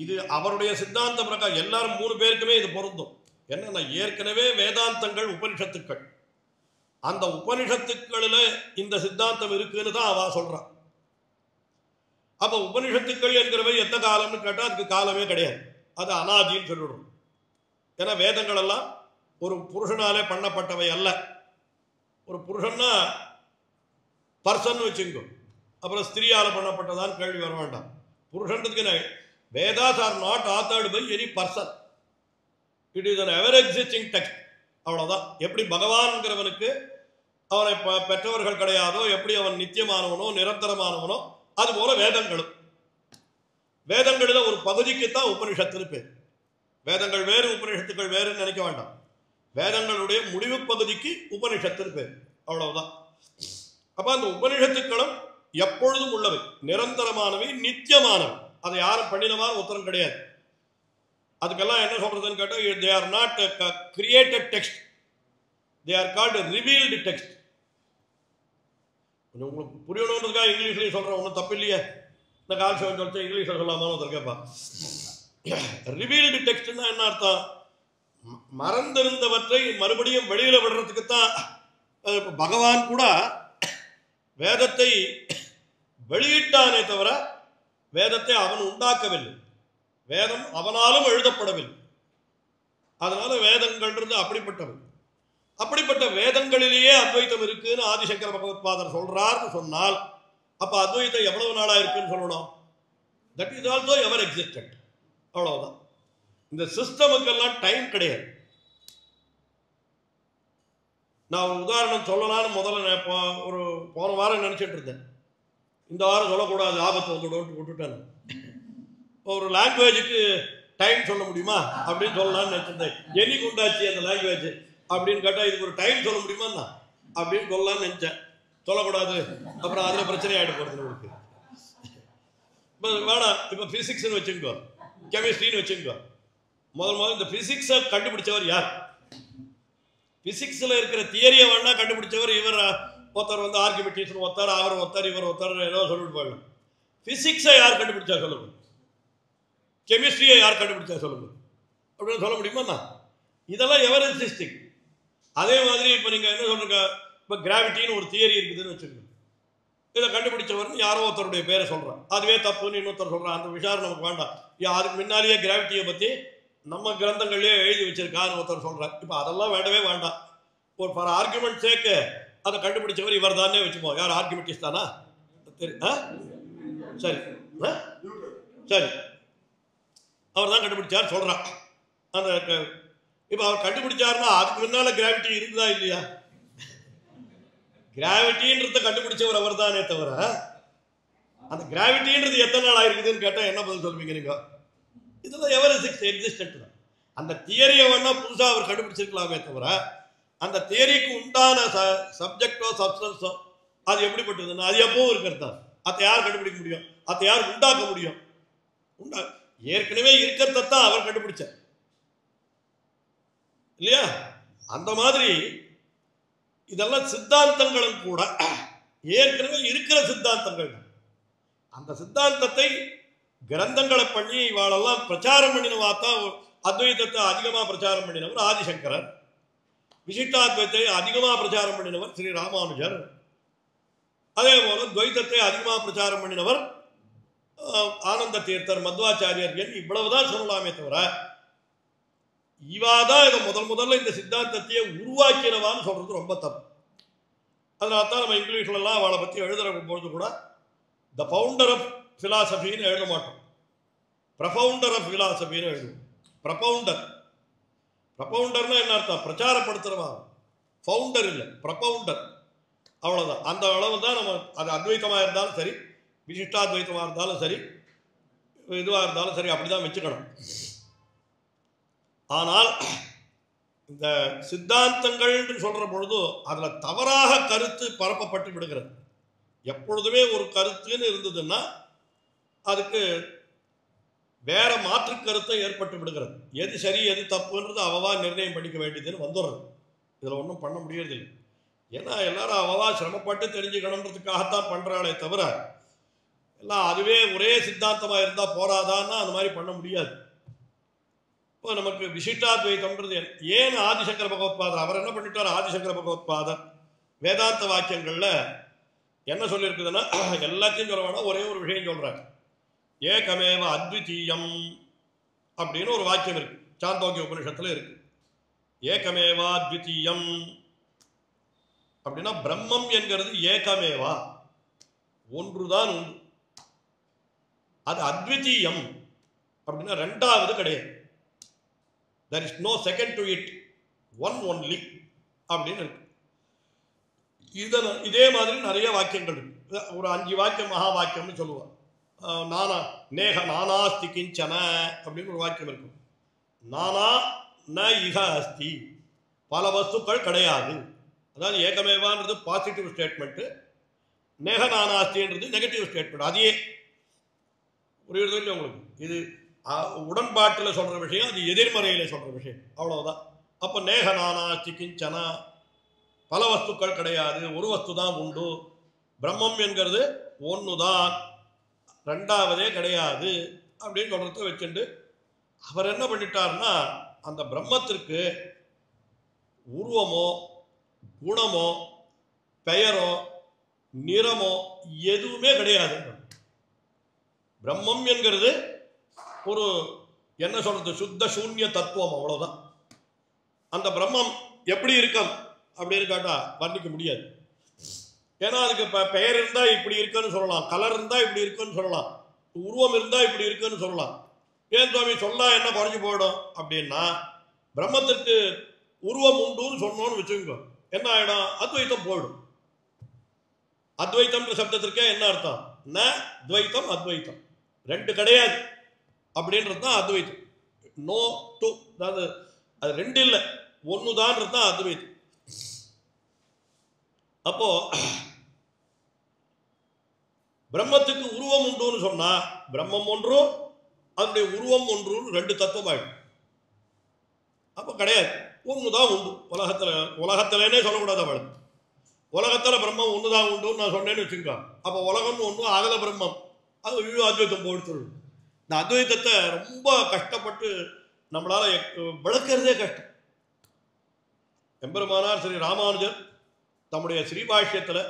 இது அவருடைய சித்தாந்த பிரகாரம் எல்லாரும் 3 பேருக்குமே இது பொருந்தும். என்னன்னா ஏற்கனவே வேதாந்தங்கள் உபனிஷத்துக்கள், அந்த உபனிஷத்துக்களில் இந்த சித்தாந்தம் இருக்குன்னு தான் அவ சொல்றான். அப்ப உபனிஷத்துக்கள் என்கிறவை எந்த காலம்னு கேட்டால் அதுக்கு காலமே கிடையாது, அது அனாதின்னு சொல்லிடுறோம். ஏன்னா வேதங்கள் எல்லாம் ஒரு புருஷனாலே பண்ணப்பட்டவை அல்ல. ஒரு புருஷன்னா பர்சன் வச்சுக்கோ, அப்புறம் ஸ்திரீயால பண்ணப்பட்டதான்னு கேள்வி வர வேண்டாம். புருஷன்றதுக்கு Vedas are not authored by any person, it is an ever existing text. அவ்வளோதான். எப்படி பகவான்கிறவனுக்கு அவனை பெற்றவர்கள் கிடையாதோ, எப்படி அவன் நித்தியமானவனோ நிரந்தரமானவனோ, அதுபோல வேதங்களும். வேதங்களில் ஒரு பகுதிக்குத்தான் உபனிஷத்துன்னு பேர். வேதங்கள் வேறு உபனிஷத்துக்கள் வேறுன்னு நினைக்க வேண்டாம். வேதங்களுடைய முடிவு பகுதிக்கு உபனிஷத்துன்னு பேர், அவ்வளவுதான். அப்ப அந்த உபனிஷத்துக்களும் எப்பொழுதும் உள்ளவை, நிரந்தரமானவை, நித்தியமானவை. அதை யாரும் பண்ணினமான உத்தரம் கிடையாது. அதுக்கெல்லாம் என்ன சொல்றதுன்னு கேட்டால், they are not created text, they are called revealed text. உங்களுக்கு புரியணுன்றதுக்காக இங்கிலீஷ்லேயும் சொல்கிறேன், ஒன்றும் தப்பு இல்லையே. இந்த கால்சியம் சொல்லிட்டு இங்கிலீஷில் சொல்லாமல் ஒருத்தர் கேட்பா. ரிவீல்டு டெக்ஸ்ட்னா என்ன அர்த்தம்? மறந்திருந்தவற்றை மறுபடியும் வெளியில் விடுறதுக்குத்தான். பகவான் கூட வேதத்தை வெளியிட்டானே தவிர வேதத்தை அவன் உண்டாக்கவில்லை, வேதம் அவனாலும் எழுதப்படவில்லை. அதனால வேதங்கள்ன்றது அப்படிப்பட்டவை. அப்படிப்பட்ட வேதங்களிலேயே அத்வைத்தம் இருக்குன்னு ஆதிசங்கர பகவத்பாதர் சொல்றார்னு சொன்னால், அப்ப அத்வைத்தம் எவ்வளவு நாளா இருக்குன்னு சொல்லணும்? That is also ever existent, அவ்வளவுதான். இந்த சிஸ்டமுக்கெல்லாம் டைம் கிடையாது. நான் ஒரு உதாரணம் சொல்லலான்னு முதல்ல ஒரு போன வாரம் நினைச்சிட்டு இருந்தேன். இந்த வாரம் சொல்லக்கூடாது, ஆபத்து வந்துடும் விட்டுட்டேன். ஒரு லாங்குவேஜுக்கு டைம் சொல்ல முடியுமா அப்படின்னு சொல்லலாம்னு நினைச்சிருந்தேன். என்னைக்கு உண்டாச்சு அந்த லாங்குவேஜ் அப்படின்னு கேட்டால், இதுக்கு ஒரு டைம் சொல்ல முடியுமா நான் அப்படின்னு சொல்லலாம்னு நினைச்சேன். சொல்லக்கூடாது, அப்புறம் அதில் பிரச்சனை ஆகிட போகிறது உங்களுக்கு. இப்போ வேணாம், இப்போ ஃபிசிக்ஸ்ன்னு வச்சுக்கோ, கெமிஸ்ட்ரின்னு வச்சுக்கோ. முதல் இந்த ஃபிசிக்ஸை கண்டுபிடிச்சவர் யார்? ஃபிசிக்ஸில் இருக்கிற தியரியை வேணா கண்டுபிடிச்சவர் இவர். ஒருத்தர் வந்து ஆர்கிமெட்டிக்ஸ்னு ஒருத்தர், அவர் ஒருத்தர், இவர் ஒருத்தர், ஏதோ சொல்லிட்டு போயிடலாம். ஃபிசிக்ஸை யார் கண்டுபிடிச்சா சொல்லுங்க, கெமிஸ்ட்ரியை யார் கண்டுபிடிச்சா சொல்லுங்க அப்படின்னு சொல்ல முடியுமா? இதெல்லாம் எவர் எக்ஸிஸ்டிங். அதே மாதிரி இப்போ நீங்கள் என்ன சொல்றீங்க, இப்போ கிராவிட்டின்னு ஒரு தியரி இருக்குதுன்னு வச்சுக்கோங்க. இதை கண்டுபிடிச்சவர்னு யாரோ ஒருத்தருடைய பேரை சொல்கிறான், அதுவே தப்புன்னு இன்னொருத்தர் சொல்கிறான். அந்த விசாரம் நமக்கு வேண்டாம். அதுக்கு முன்னாலேயே கிராவிட்டியை பற்றி நம்ம கிரந்தங்கள்லேயே எழுதி வச்சிருக்கான்னு ஒருத்தர் சொல்கிறார். இப்போ அதெல்லாம் வேண்டவே வேண்டாம். ஒரு ஃபார் ஆர்குமெண்ட் சேர்க்க அதை கண்டுபிடிச்சவர் இவர் தானே வச்சுப்போம். யார்? ஆர்கிமெட்டிக்ஸ் தானா? சரி சரி, அவர் தான் கண்டுபிடிச்சார் சொல்கிறான். அந்த இப்போ அவர் கண்டுபிடிச்சாருன்னா அதுக்கு முன்னால கிராவிட்டி இருக்குதா இல்லையா? கிராவிட்டின்றத கண்டுபிடிச்சவர் அவர் தானே தவிர, அந்த கிராவிட்டின்றது எத்தனை நாள் ஆயிருக்குதுன்னு கேட்டால் என்ன பதில் சொல்வீங்க நீங்க? இதெல்லாம் எவர் எக்ஸிஸ்டன்ட் தான். அந்த தியரியை வேணா புதுசாக அவர் கண்டுபிடிச்சிருக்கலாமே தவிர, அந்த தியரிக்கு உண்டான சப்ஜெக்டோ சப்ஸ்டன்ஸோ அது எப்படிப்பட்டதுன்னா அது எப்பவும் இருக்கிறது தான். அதை யார் கண்டுபிடிக்க முடியும்? அதை யார் உண்டாக்க முடியும்? ஏற்கனவே இருக்கிறதான் அவர் கண்டுபிடிச்சார் இல்லையா? அந்த மாதிரி இதெல்லாம் சித்தாந்தங்களும் கூட ஏற்கனவே இருக்கிற சித்தாந்தங்கள். அந்த சித்தாந்தத்தை கிரந்தங்களை பண்ணி இவாளெல்லாம் பிரச்சாரம் பண்ணினவாத்தான். அத்வைதத்தை அதிகமாக பிரச்சாரம் பண்ணினவர் ஆதிசங்கரர், விசிஷ்டாத்வைத்தை அதிகமாக பிரச்சாரம் பண்ணினவர் ஸ்ரீ ராமானுஜர், அதே போல துவைத்தத்தை அதிகமாக பிரச்சாரம் பண்ணினவர் ஆனந்த தீர்த்தர், மத்வாச்சாரியர் என்று இவ்வளவுதான் சொல்லலாமே தவிர, இவாதான் இதை முதல்ல இந்த சித்தாந்தத்தையே உருவாக்கினவான்னு சொல்றது ரொம்ப தப்பு. அதனால தான் நம்ம இங்கிலீஷ்லாம் அவளை பற்றி எழுதுற பொழுது கூட த ஃபவுண்டர் ஆஃப் ஃபிலாசபின்னு எழுத மாட்டோம், ப்ரஃபவுண்டர் ஆஃப் ஃபிலாசபின்னு எழுதுவோம். ப்ரப்பவுண்டர்னா என்ன அர்த்தம்? பிரச்சாரப்படுத்துறவா. ஃபவுண்டர் இல்லை, ப்ரப்பவுண்டர், அவ்வளோதான். அந்த அளவு தான் நம்ம. அது அத்வைத்தமாக இருந்தாலும் சரி, விசிஷ்டாத்வைத்தமாக இருந்தாலும் சரி, இதுவாக இருந்தாலும் சரி, அப்படி தான் வச்சுக்கணும். ஆனால் இந்த சித்தாந்தங்கள்னு சொல்கிற பொழுது அதில் தவறாக கருத்து பரப்பப்பட்டு விடுகிறது. எப்பொழுதுமே ஒரு கருத்துன்னு இருந்ததுன்னா அதுக்கு வேற மாற்று கருத்தை ஏற்பட்டு விடுகிறது. எது சரி எது தப்புன்றது அவவா நிர்ணயம் பண்ணிக்க வேண்டியதுன்னு வந்துடுறது. இதில் ஒன்றும் பண்ண முடியறதில்லை. ஏன்னா எல்லாரும் அவவா சிரமப்பட்டு தெரிஞ்சுக்கணுன்றதுக்காகத்தான் பண்ணுறாளே தவிர, எல்லாம் அதுவே ஒரே சித்தாந்தமாக இருந்தால் போராதான்னா அந்த மாதிரி பண்ண முடியாது. இப்போ நமக்கு விசிஷ்டாத்வைத்தம்ன்றது ஏன் ஆதிசங்கர பகவத்பாதர் அவர் என்ன பண்ணிட்டார்? ஆதிசங்கர பகவத்பாதர் வேதாந்த வாக்கியங்களில் என்ன சொல்லியிருக்குதுன்னா, எல்லாத்தையும் சொல்ல வேணாம், ஒரே ஒரு விஷயம் சொல்கிறார். ஏகமேவ அத்விதீயம் அப்படின்னு ஒரு வாக்கியம் இருக்கு, சாந்தோக்கிய உபனிஷத்துல இருக்கு. ஏகமேவா அத்விதீயம் அப்படின்னா பிரம்மம் என்கிறது ஏகமேவா, ஒன்றுதான் உண்டு. அது அத்விதீயம் அப்படின்னா ரெண்டாவது கிடையாது. there is no second to it, one only அப்படின்னு இருக்கு. இதே மாதிரி நிறைய வாக்கியங்கள் இருக்கு. ஒரு 5 வாக்கியம் மகா வாக்கியம்னு சொல்லுவார். நானா நேக நானாஸ்தி கிஞ்சன அப்படின்னு ஒரு வாக்கியம் இருக்கும். நானா ந இக அஸ்தி, பல வஸ்துக்கள் கிடையாது. அதாவது ஏகமேவான்றது பாசிட்டிவ் ஸ்டேட்மெண்ட்டு, நேக நானாஸ்தின்றது நெகட்டிவ் ஸ்டேட்மெண்ட். அதையே புரியுறது இல்லை உங்களுக்கு? இது உடன்பாட்டில் சொல்கிற விஷயம், அது எதிர்மறையில் சொல்கிற விஷயம், அவ்வளோதான். அப்போ நேக நானாஸ்தி கிஞ்சனா, பல வஸ்துக்கள் கிடையாது, ஒரு வஸ்து தான் உண்டு. பிரம்மம் என்கிறது ஒன்று தான், ரெண்டாவதே கிடையாது அப்படின்னு சொல்கிறத வச்சுட்டு அவர் என்ன பண்ணிட்டார்னா, அந்த பிரம்மத்திற்கு உருவமோ குணமோ பெயரோ நிறமோ எதுவுமே கிடையாது. பிரம்மம் என்கிறது ஒரு என்ன சொல்றது, சுத்த சூன்ய தத்துவம், அவ்வளோதான். அந்த பிரம்மம் எப்படி இருக்கும் அப்படின்னு கேட்டா வர்ணிக்க முடியாது. ஏன்னா அதுக்கு பெயர் இருந்தால் இப்படி இருக்குன்னு சொல்லலாம், கலர் இருந்தால் இப்படி இருக்குன்னு சொல்லலாம், உருவம் இருந்தால் இப்படி இருக்குன்னு சொல்லலாம். ஏன் சுவாமி சொல்லா என்ன குறைஞ்சி போயிடும் அப்படின்னா, பிரம்மத்திற்கு உருவம் உண்டுன்னு சொன்னோன்னு வச்சுக்கோ, என்ன ஆகிடும்? அத்வைத்தம் போயிடும். அத்வைத்தம்ன்ற சப்தத்திற்கே என்ன அர்த்தம்? ந துவைத்தம் அத்வைத்தம், ரெண்டு கிடையாது அப்படின்றது தான் அத்வைத்தம். நோ டு, அதாவது அது ரெண்டு இல்லை, ஒன்று தான்றது தான் அத்வைத்தம். அப்போ பிரம்மத்துக்கு உருவம் உண்டுன்னு சொன்னா பிரம்மம் ஒன்றும் அதனுடைய உருவம் ஒன்றுன்னு ரெண்டு தத்துவம் ஆயிடும். அப்போ கிடையாது, ஒன்று தான் உண்டு உலகத்திலே சொல்லக்கூடாது. அவளுக்கு உலகத்தில் பிரம்மம் ஒன்று தான் உண்டுன்னு நான் சொன்னேன்னு வச்சுக்கோ, அப்போ உலகம்னு ஒன்று, அதில் பிரம்மம், அது அத்வைத்தம் போயிடுத்து. இந்த அத்வைத்தத்தை ரொம்ப கஷ்டப்பட்டு நம்மளால் விளக்கிறதே கஷ்டம். எம்பெருமானார் ஸ்ரீ ராமானுஜர் தம்முடைய ஸ்ரீபாஷ்யத்தில்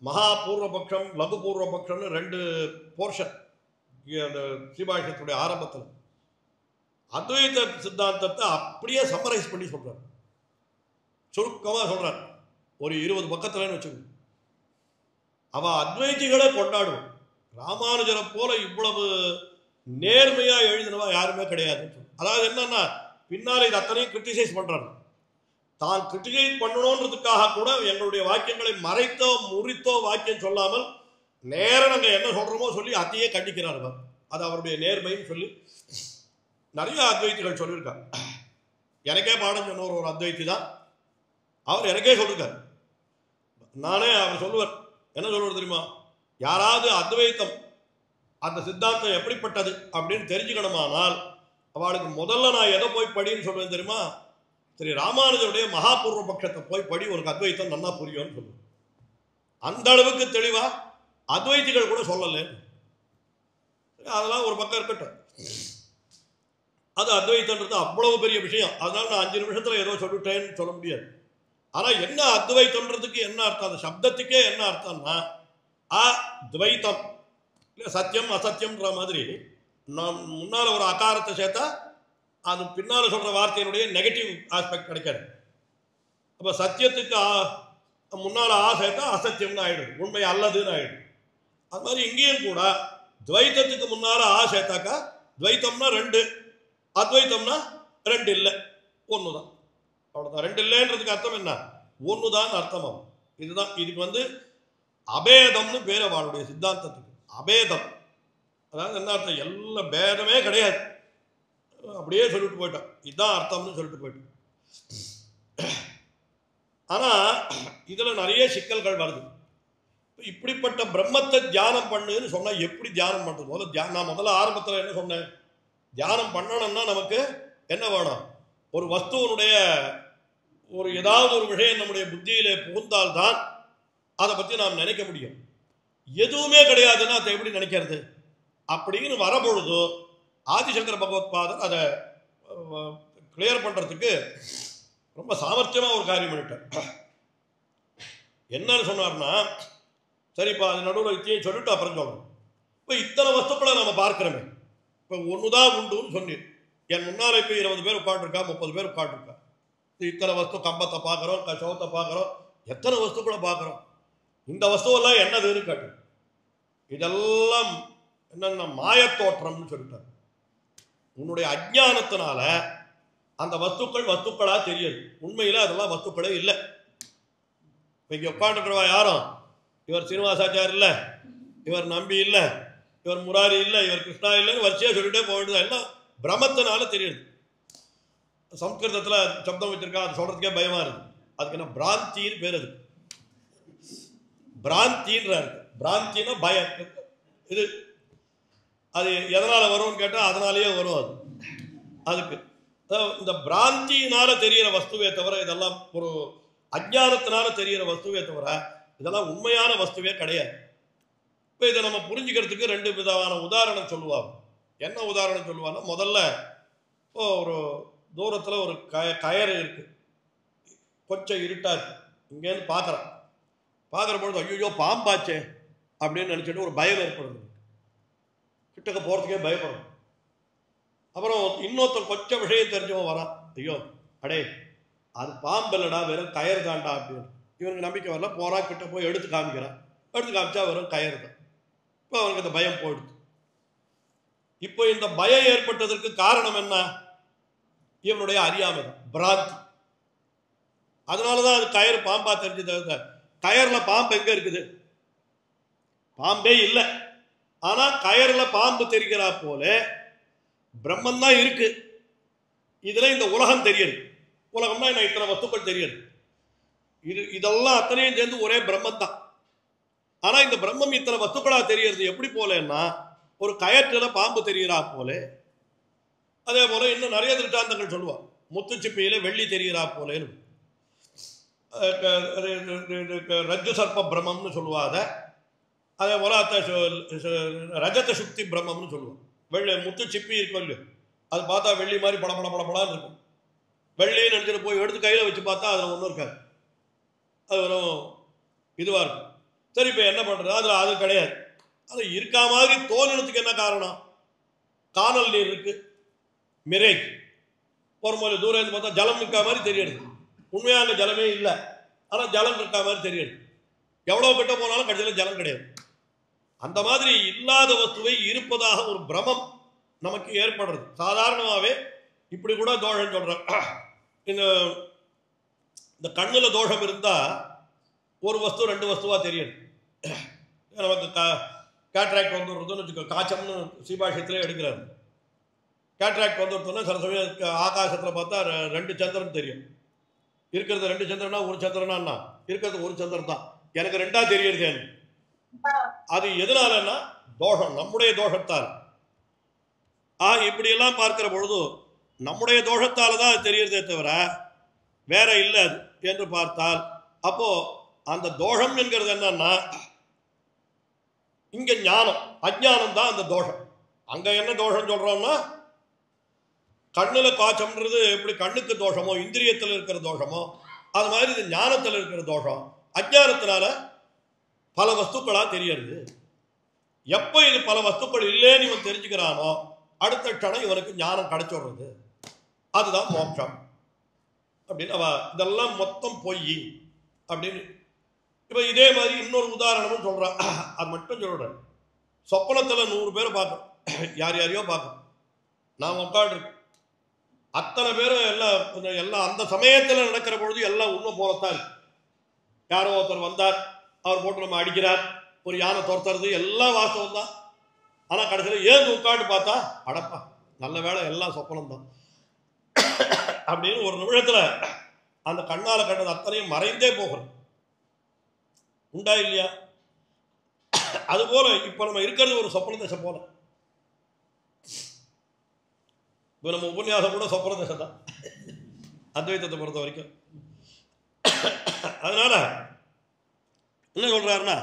மகா பூர்வபக்ஷம் லகு பூர்வபக்ஷம்னு 2 போர்ஷன் அந்த ஸ்ரீபாஷ்யத்துடைய ஆரம்பத்தில் அத்வைத சித்தாந்தத்தை அப்படியே சம்மரைஸ் பண்ணி சொல்கிறார், சுருக்கமாக சொல்கிறார். ஒரு 20 பக்கத்துலன்னு வச்சுக்கணும். அவள் அத்வைதிகளை கொண்டாடுவோம். ராமானுஜரை போல இவ்வளவு நேர்மையாக எழுதினவா யாருமே கிடையாதுன்னு சொல்லு. அதாவது என்னன்னா, பின்னால் இது அத்தனையும் கிரிட்டிசைஸ் பண்ணுறாங்க. தான் கிரிட்டிசைஸ் பண்ணணுன்றதுக்காக கூட எங்களுடைய வாக்கியங்களை மறைத்தோ முறித்தோ வாக்கியம் சொல்லாமல் நேரம் நாங்கள் என்ன சொல்கிறோமோ சொல்லி அதையே கண்டிக்கிறார். அது அவருடைய நேர்மைன்னு சொல்லி நிறைய அத்வைத்திகள் சொல்லியிருக்காங்க. எனக்கே பாடம் சொன்ன ஒரு அத்வைத்தி தான் அவர், எனக்கே சொல்லியிருக்கார். நானே அவர் சொல்லுவார், என்ன சொல்லுவார் தெரியுமா? யாராவது அத்வைத்தம் அந்த சித்தாந்தம் எப்படிப்பட்டது அப்படின்னு தெரிஞ்சுக்கணுமானால் அவளுக்கு முதல்ல நான் எதை போய் படின்னு சொல்லுவேன் தெரியுமா? சரி, ராமானுஜருடைய மகாபூர்வ பட்சத்தை போய் படி, உனக்கு அத்வைத்தம் நல்லா புரியும்னு சொல்லுவேன். அந்த அளவுக்கு தெளிவா அத்வைத்திகள் கூட சொல்லலை. அதெல்லாம் ஒரு பக்கம் இருக்கட்டும், அது அத்வைத்தன்றது அவ்வளவு பெரிய விஷயம். அதனால நான் 5 நிமிஷத்துல ஏதோ சொல்லிட்டேன்னு சொல்ல முடியாது. ஆனால் என்ன அத்வைத்தன்றதுக்கு என்ன அர்த்தம், அந்த சப்தத்துக்கே என்ன அர்த்தம்னா அத்வைத்தம் இல்லை, சத்தியம் அசத்தியம்ன்ற மாதிரி நான் முன்னால் ஒரு அகாரத்தை சேர்த்தா அது பின்னால் சொல்கிற வார்த்தையினுடைய நெகட்டிவ் ஆஸ்பெக்ட் கிடைக்காது. அப்போ சத்தியத்துக்கு முன்னால் சேர்த்தா அசத்தியம்னு ஆகிடும், உண்மை அல்லதுன்னு ஆகிடும். அது மாதிரி இங்கேயும் கூட துவைத்தத்துக்கு முன்னால் சேர்த்தாக்கா துவைத்தம்னா 2, அத்வைத்தம்னா 2 இல்லை, 1 தான். அவ்வளோதான். 2 இல்லைன்றதுக்கு அர்த்தம் என்ன? 1 தான் அர்த்தமாகும். இதுதான் இதுக்கு அபேதம்னு பேர் அவளுடைய சித்தாந்தத்துக்கு. அபேதம் அதாவது என்ன அர்த்தம்? எல்லாம் பேதமே கிடையாது, அப்படியே சொல்லிட்டு போயிட்டான். இதுதான் அர்த்தம்னு சொல்லிட்டு போயிட்டான். ஆனால் இதில் நிறைய சிக்கல்கள் வருது. இப்படிப்பட்ட பிரம்மத்தை தியானம் பண்ணுன்னு சொன்னால் எப்படி தியானம் பண்ணுறது? நான் முதல்ல ஆரம்பத்தில் என்ன சொன்னேன்? தியானம் பண்ணணும்னா நமக்கு என்ன வேணும்? ஒரு வஸ்துவனுடைய ஏதாவது ஒரு விஷயம் நம்முடைய புத்தியிலே புகுந்தால்தான் அதை பற்றி நாம் நினைக்க முடியும். எதுவுமே கிடையாதுன்னா அதை எப்படி நினைக்கிறது அப்படின்னு வரபொழுது ஆதிசங்கர பகவத்பாதர் அதை கிளியர் பண்றதுக்கு ரொம்ப சாமர்த்தியமா ஒரு காரியம் பண்ணிட்டார். என்னன்னு சொன்னார்னா, சரிப்பா அது நடுவில் இத்தையும் சொல்லிட்டு அப்புறம் சொல்லணும். இப்போ இத்தனை வஸ்துக்களை நம்ம பார்க்கிறோமே, இப்போ ஒண்ணுதான் உண்டுன்னு சொன்னீர். என் முன்னால இப்போ 20 பேர் உட்காந்துருக்கா, 30 பேர் உட்காந்துருக்கா. இத்தனை வஸ்து, கம்பத்தை பார்க்குறோம், சோத்தை பார்க்குறோம், எத்தனை வஸ்துக்களை பார்க்குறோம். இந்த வஸ்துவெல்லாம் என்னதுன்னு கேட்டு, இதெல்லாம் என்னென்ன மாயத்தோற்றம்னு சொல்லிட்டார். உன்னுடைய அஜ்ஞானத்தினால அந்த வஸ்துக்கள் வஸ்துக்களா தெரியுது. உண்மையில அதெல்லாம் வஸ்துக்களே இல்லை. இங்க உட்காந்துருக்கிறவா யாரும் இவர் சீனிவாசாச்சார் இல்லை, இவர் நம்பி இல்லை, இவர் முராரி இல்லை, இவர் கிருஷ்ணா இல்லைன்னு வரிசையா சொல்லிட்டே போயிடுது. எல்லாம் பிரமத்தினால தெரியுது. சம்ஸ்கிருதத்தில் சப்தம் வச்சிருக்கா, அது சொல்றதுக்கே பயமா இருக்கு. அதுக்கு என்ன பிராந்தின்னு பேர். அது பிராந்தின்றாரு. பிராந்தின்னா பயம். இது அது எதனால வரும்னு கேட்டால் அதனாலேயே வரும். அது அதுக்கு இந்த பிராந்தியினால தெரிகிற வஸ்துவே தவிர, இதெல்லாம் ஒரு அஜ்ஞானத்தினால தெரிகிற வஸ்துவே தவிர இதெல்லாம் உண்மையான வஸ்துவே கிடையாது. இப்போ இதை நம்ம புரிஞ்சுக்கிறதுக்கு 2 விதமான உதாரணம் சொல்லுவாங்க. என்ன உதாரணம் சொல்லுவாங்கன்னா, முதல்ல ஒரு தூரத்தில் ஒரு கயறு இருக்கு, கொஞ்சம் இருட்டா இருக்கு. இங்கேருந்து பார்க்குற பொழுது ஐயோ பாம்பாச்சே அப்படின்னு நினச்சிட்டு ஒரு பயம் ஏற்படுது. கிட்டக்க போகிறதுக்கே பயப்படும். அப்புறம் இன்னொருத்தர் கொஞ்சம் விஷயம் தெரிஞ்சவன் வரான், ஐயோ அடே அது பாம்பு இல்லடா, வெறும் கயறு தாண்டா அப்படின்னு. இவனுக்கு நம்பிக்கை வரல, போறா கிட்ட போய் எடுத்து காமிக்கிறான். எடுத்து காமிச்சா வெறும் கயறு தான். இப்போ அவனுக்கு அந்த பயம் போயிடுது. இப்போ இந்த பயம் ஏற்பட்டதற்கு காரணம் என்ன? இவனுடைய அறியாமை தான், பிராந்தி. அதனாலதான் அது கயறு பாம்பா தெரிஞ்சது. கயர்ல பாம்பு எங்க இருக்குது? பாம்பே இல்லை. ஆனா கயர்ல பாம்பு தெரிகிறா போல பிரம்மன் தான் இருக்கு. இதுல இந்த உலகம் தெரியுது. உலகம்னா என்ன? இத்தனை வஸ்துக்கள் தெரியுது. இதெல்லாம் அத்தனையும் சேர்ந்து ஒரே பிரம்மன் தான். ஆனா இந்த பிரம்மம் இத்தனை வஸ்துக்களா தெரியறது எப்படி போலன்னா, ஒரு கயற்றுல பாம்பு தெரிகிறா போல. அதே போல இன்னும் நிறைய திருஷ்டாந்தங்கள் சொல்லுவான். முத்துச்சிப்பியில வெள்ளி தெரிகிறா போல, ரஜ்ஜு சர்ப்ப பிரம்மம்னு சொல்லுவாத. அதே போல ரஜத சுக்தி பிரம்மம்னு சொல்லுவோம். வெள்ளி முத்து சிப்பி இருக்கும் இல்லையோ, அது பார்த்தா வெள்ளி மாதிரி படப்படான்னு இருக்கும். வெள்ளின்னு நினச்சிட்டு போய் எடுத்து கையில் வச்சு பார்த்தா அதில் ஒன்றும் இருக்காது, அது வரும் இதுவாக இருக்கும். சரி, இப்போ என்ன பண்ணுறது? அது கிடையாது. அது இருக்கா மாதிரி தோணுனதுக்கு என்ன காரணம்? காணல் நீர் இருக்கு, மிரேக் போகும்போது தூரம் இருந்து பார்த்தா ஜலம் இருக்கா மாதிரி தெரியுது. உண்மையாக அங்கே ஜலமே இல்லை, ஆனால் ஜலம் இருக்கா மாதிரி தெரியுது. எவ்வளோ கிட்ட போனாலும் கடைசியில் ஜலம் கிடையாது. அந்த மாதிரி இல்லாத வஸ்துவை இருப்பதாக ஒரு பிரமம் நமக்கு ஏற்படுறது. சாதாரணமாகவே இப்படி கூட தோஷம் சொல்கிறேன். இந்த கண்ணில் தோஷம் இருந்தால் ஒரு வஸ்து 2 வஸ்துவாக தெரியுது. நமக்கு கேட்ராக்ட் வந்துடுறதுன்னு வச்சுக்கோ, காய்ச்சம்னு சீபாஷத்திலே எடுக்கிறாரு. கேட்ராக்ட் வந்துடுறதுன்னா சில சமயம் ஆகாசத்தில் பார்த்தா 2 சந்திரன் தெரியும். இருக்கிறது 2 சந்திரனா, ஒரு சந்திரனா? இருக்கிறது ஒரு சந்திரன் தான். எனக்கு 2ஆ தெரியுது. அது எதனாலன்னா தோஷம், நம்முடைய தோஷத்தால். இப்படியெல்லாம் பார்க்கிற பொழுது நம்முடைய தோஷத்தால தான் அது தெரியுறதே தவிர வேற இல்லை அது என்று பார்த்தால், அப்போ அந்த தோஷம் என்கிறது என்னன்னா, இங்க ஞானம் அஜ்ஞானம் தான் அந்த தோஷம். அங்க என்ன தோஷம் சொல்றோம்னா, கண்ணுல காய்ச்சம்ன்றது எப்படி கண்ணுக்கு தோஷமோ, இந்திரியத்தில் இருக்கிற தோஷமோ, அது மாதிரி இது ஞானத்தில் இருக்கிற தோஷம். அஜ்ஞானத்தினால பல வஸ்துக்களா தெரியறது. எப்போ இது பல வஸ்துக்கள் இல்லைன்னு இவன் தெரிஞ்சுக்கிறானோ, அடுத்த க்ஷணம் இவனுக்கு ஞானம் கிடைச்சிடுறது. அதுதான் மோட்சம் அப்படின்னு இதெல்லாம் மொத்தம் பொய் அப்படின்னு. இப்போ இதே மாதிரி இன்னொரு உதாரணமும் சொல்றான். அது மட்டும் சொல்றேன். சொப்பனத்தில் 100 பேர் பார்க்கணும், யாரையோ பார்க்கணும். நான் உட்காந்துருக்கேன், அத்தனை பேரும் எல்லாம் அந்த சமயத்தில் நடக்கிற பொழுது எல்லாம் உண்மை போலத்தான் இருக்கு. யாரோ ஒருத்தர் வந்தார், அவர் போட்டு நம்ம அடிக்கிறார், ஒரு யானை துரத்துறது, எல்லாம் வாஸ்தவம் தான். ஆனால் கடைசியில் ஏன் உட்காந்து பார்த்தா, அடப்பா நல்ல வேலை எல்லாம் சொப்பனம் தான் அப்படின்னு ஒரு நிமிஷத்தில் அந்த கண்ணால் கண்டது அத்தனையும் மறைந்தே போகிறது. உண்டா இல்லையா? அதுபோல இப்போ நம்ம இருக்கிறது ஒரு சொப்பன தசை போல. இப்போ நம்ம உபன்யாசம் கூட சொப்பன தசை தான் அத்வைத்தத்தை பொறுத்த வரைக்கும். அதனால என்ன சொல்றாருன்னா,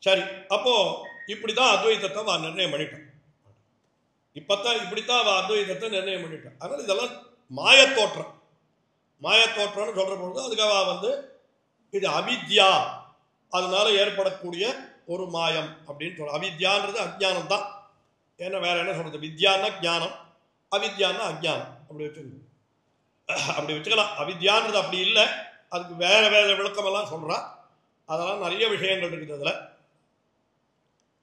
சரி, அப்போ இப்படிதான் அத்வைதத்தை அவன் நிர்ணயம் பண்ணிட்டான். இப்பத்தான் இப்படித்தான் அவன் அத்வைதத்தை நிர்ணயம் பண்ணிட்டான். அதனால இதெல்லாம் மாயத்தோற்றம். மாயத்தோற்றம்னு சொல்ற பொழுது அதுக்காக இது அவித்யா, அதனால ஏற்படக்கூடிய ஒரு மாயம் அப்படின்னு சொல்ற. அவித்யான்றது அஜ்ஞானம் தான். ஏன்னா வேற என்ன சொல்றது? வித்யான்னா ஞானம், அவித்யான்னா அஜ்ஞானம். அப்படி வச்சுக்கணும், அப்படி வச்சுக்கலாம். அவித்யான்றது அப்படி இல்லை, அதுக்கு வேற வேற விளக்கமெல்லாம் சொல்றா. அதெல்லாம் நிறைய விஷயங்கள் இருக்குது அதில்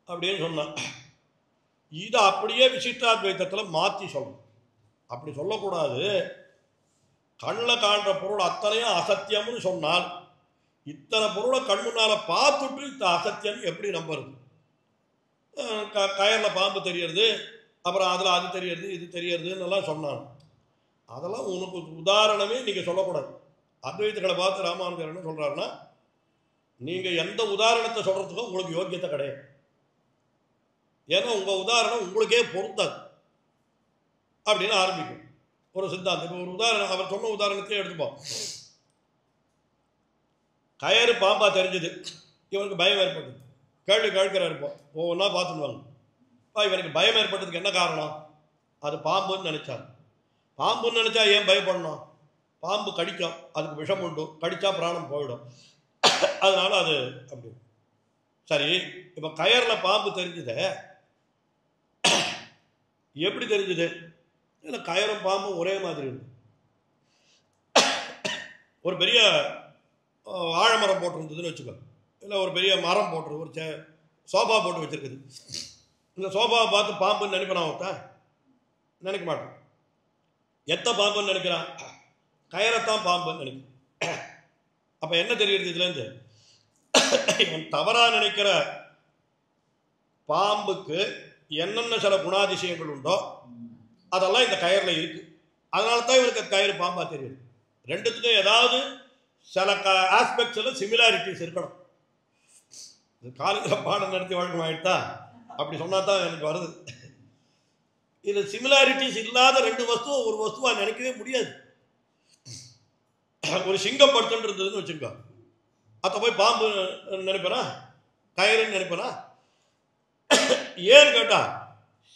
அப்படின்னு சொன்னான். இதை அப்படியே விசிஷ்டாத்வைத்தத்தில் மாற்றி சொல்லணும். அப்படி சொல்லக்கூடாது. கண்ணில் காண்ற பொருள் அத்தனையும் அசத்தியம்னு சொன்னால் இத்தனை பொருளை கண் முன்னால பார்த்துட்டு இந்த அசத்தியம் எப்படி நம்புறது? கயரில் பாம்பு தெரியறது, அப்புறம் அதில் அது தெரியறது, இது தெரியறதுன்னு எல்லாம் சொன்னாங்க. அதெல்லாம் உனக்கு உதாரணமே நீங்கள் சொல்லக்கூடாது. அத்வைத்துக்களை பார்த்து ராமானுஜர் என்ன சொல்கிறாருன்னா, நீங்கள் எந்த உதாரணத்தை சொல்கிறதுக்கும் உங்களுக்கு யோக்கியத்தை கிடையாது. ஏன்னா உங்கள் உதாரணம் உங்களுக்கே பொருந்தாது அப்படின்னு ஆரம்பிக்கும் ஒரு சித்தாந்தம். இப்போ ஒரு உதாரணம், அவர் சொன்ன உதாரணத்தையே எடுத்துப்போம். கயறு பாம்பா தெரிஞ்சது, இவனுக்கு பயம் ஏற்பட்டது. கேள்வி கேட்கிறாரு, இருப்போம் ஒவ்வொன்றா பார்த்துடுவாங்க. இவனுக்கு பயம் ஏற்பட்டதுக்கு என்ன காரணம்? அது பாம்புன்னு நினைச்சான். பாம்புன்னு நினைச்சா ஏன் பயப்படணும்? பாம்பு கடிக்கும், அதுக்கு விஷம் உண்டு, கடிச்சா பிராணம் போயிடும். அதனால அது அப்படி. சரி, இப்போ கயரில் பாம்பு தெரிஞ்சது எப்படி தெரிஞ்சது? இல்லை, கயரும் பாம்பும் ஒரே மாதிரி இருக்கு. ஒரு பெரிய ஆழமரம் போட்டிருந்ததுன்னு வச்சுக்கோ, இல்லை ஒரு பெரிய மரம் போட்டு ஒரு சோஃபா போட்டு வச்சிருக்குது. இந்த சோஃபாவை பார்த்து பாம்புன்னு நினைப்பான் ஒருத்தன்? நினைக்க மாட்டான். எத்த பாம்புன்னு நினைக்கிறான்? கயரைத்தான் பாம்புன்னு நினைக்கிறான். அப்போ என்ன தெரியுது இதுலேருந்து? இவன் தவறாக நினைக்கிற பாம்புக்கு என்னென்ன சில குணாதிசயங்கள் உண்டோ அதெல்லாம் இந்த கயரில் இருக்கு. அதனால தான் இவருக்கு கயிறு பாம்பா தெரியுது. ரெண்டுத்துக்கும் ஏதாவது சில ஆஸ்பெக்ட்ஸில் சிமிலாரிட்டிஸ் இருக்கணும். இது காலேஜில் பாடம் நடத்தி வழக்கமாயிட்டா அப்படி சொன்னா தான் எனக்கு வருது. இது சிமிலாரிட்டிஸ் இல்லாத ரெண்டு வஸ்துவை ஒரு வஸ்துவா நினைக்கவே முடியாது. ஒரு சிங்கம் படுத்துட்டு இருந்ததுன்னு வச்சுக்கோ, அத்தை போய் பாம்பு நினைப்பேனா கயிறுன்னு நினைப்பேனா? ஏன்னு கேட்டா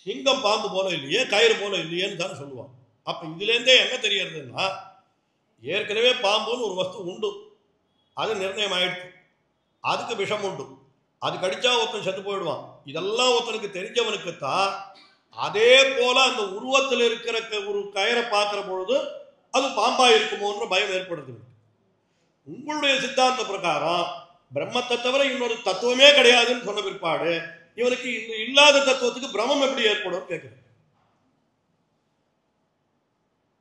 சிங்கம் பாம்பு போல இல்லையே, கயிறு போல இல்லையேன்னு தானே சொல்லுவான். அப்போ இதுலேருந்தே என்ன தெரியறதுன்னா, ஏற்கனவே பாம்புன்னு ஒரு வஸ்து உண்டு, அது நிர்ணயம் ஆயிடுச்சு. அதுக்கு விஷம் உண்டு, அது கடிச்சா ஒருத்தன் செத்து போயிடுவான். இதெல்லாம் ஒருத்தனுக்கு தெரிஞ்சவனுக்குத்தான் அதே போல அந்த உருவத்தில் இருக்கிற ஒரு கயிறை பார்க்குற பொழுது அது பாம்பா இருக்குமோன்ற பயம் ஏற்படுது. உங்களுடைய சித்தாந்த பிரகாரம் பிரம்மத்தை தவிர இன்னொரு தத்துவமே கிடையாதுன்னு சொன்ன பிற்பாடு இவனுக்கு இல்லாத தத்துவத்துக்கு பிரம்மம் எப்படி ஏற்படும் கேட்குது.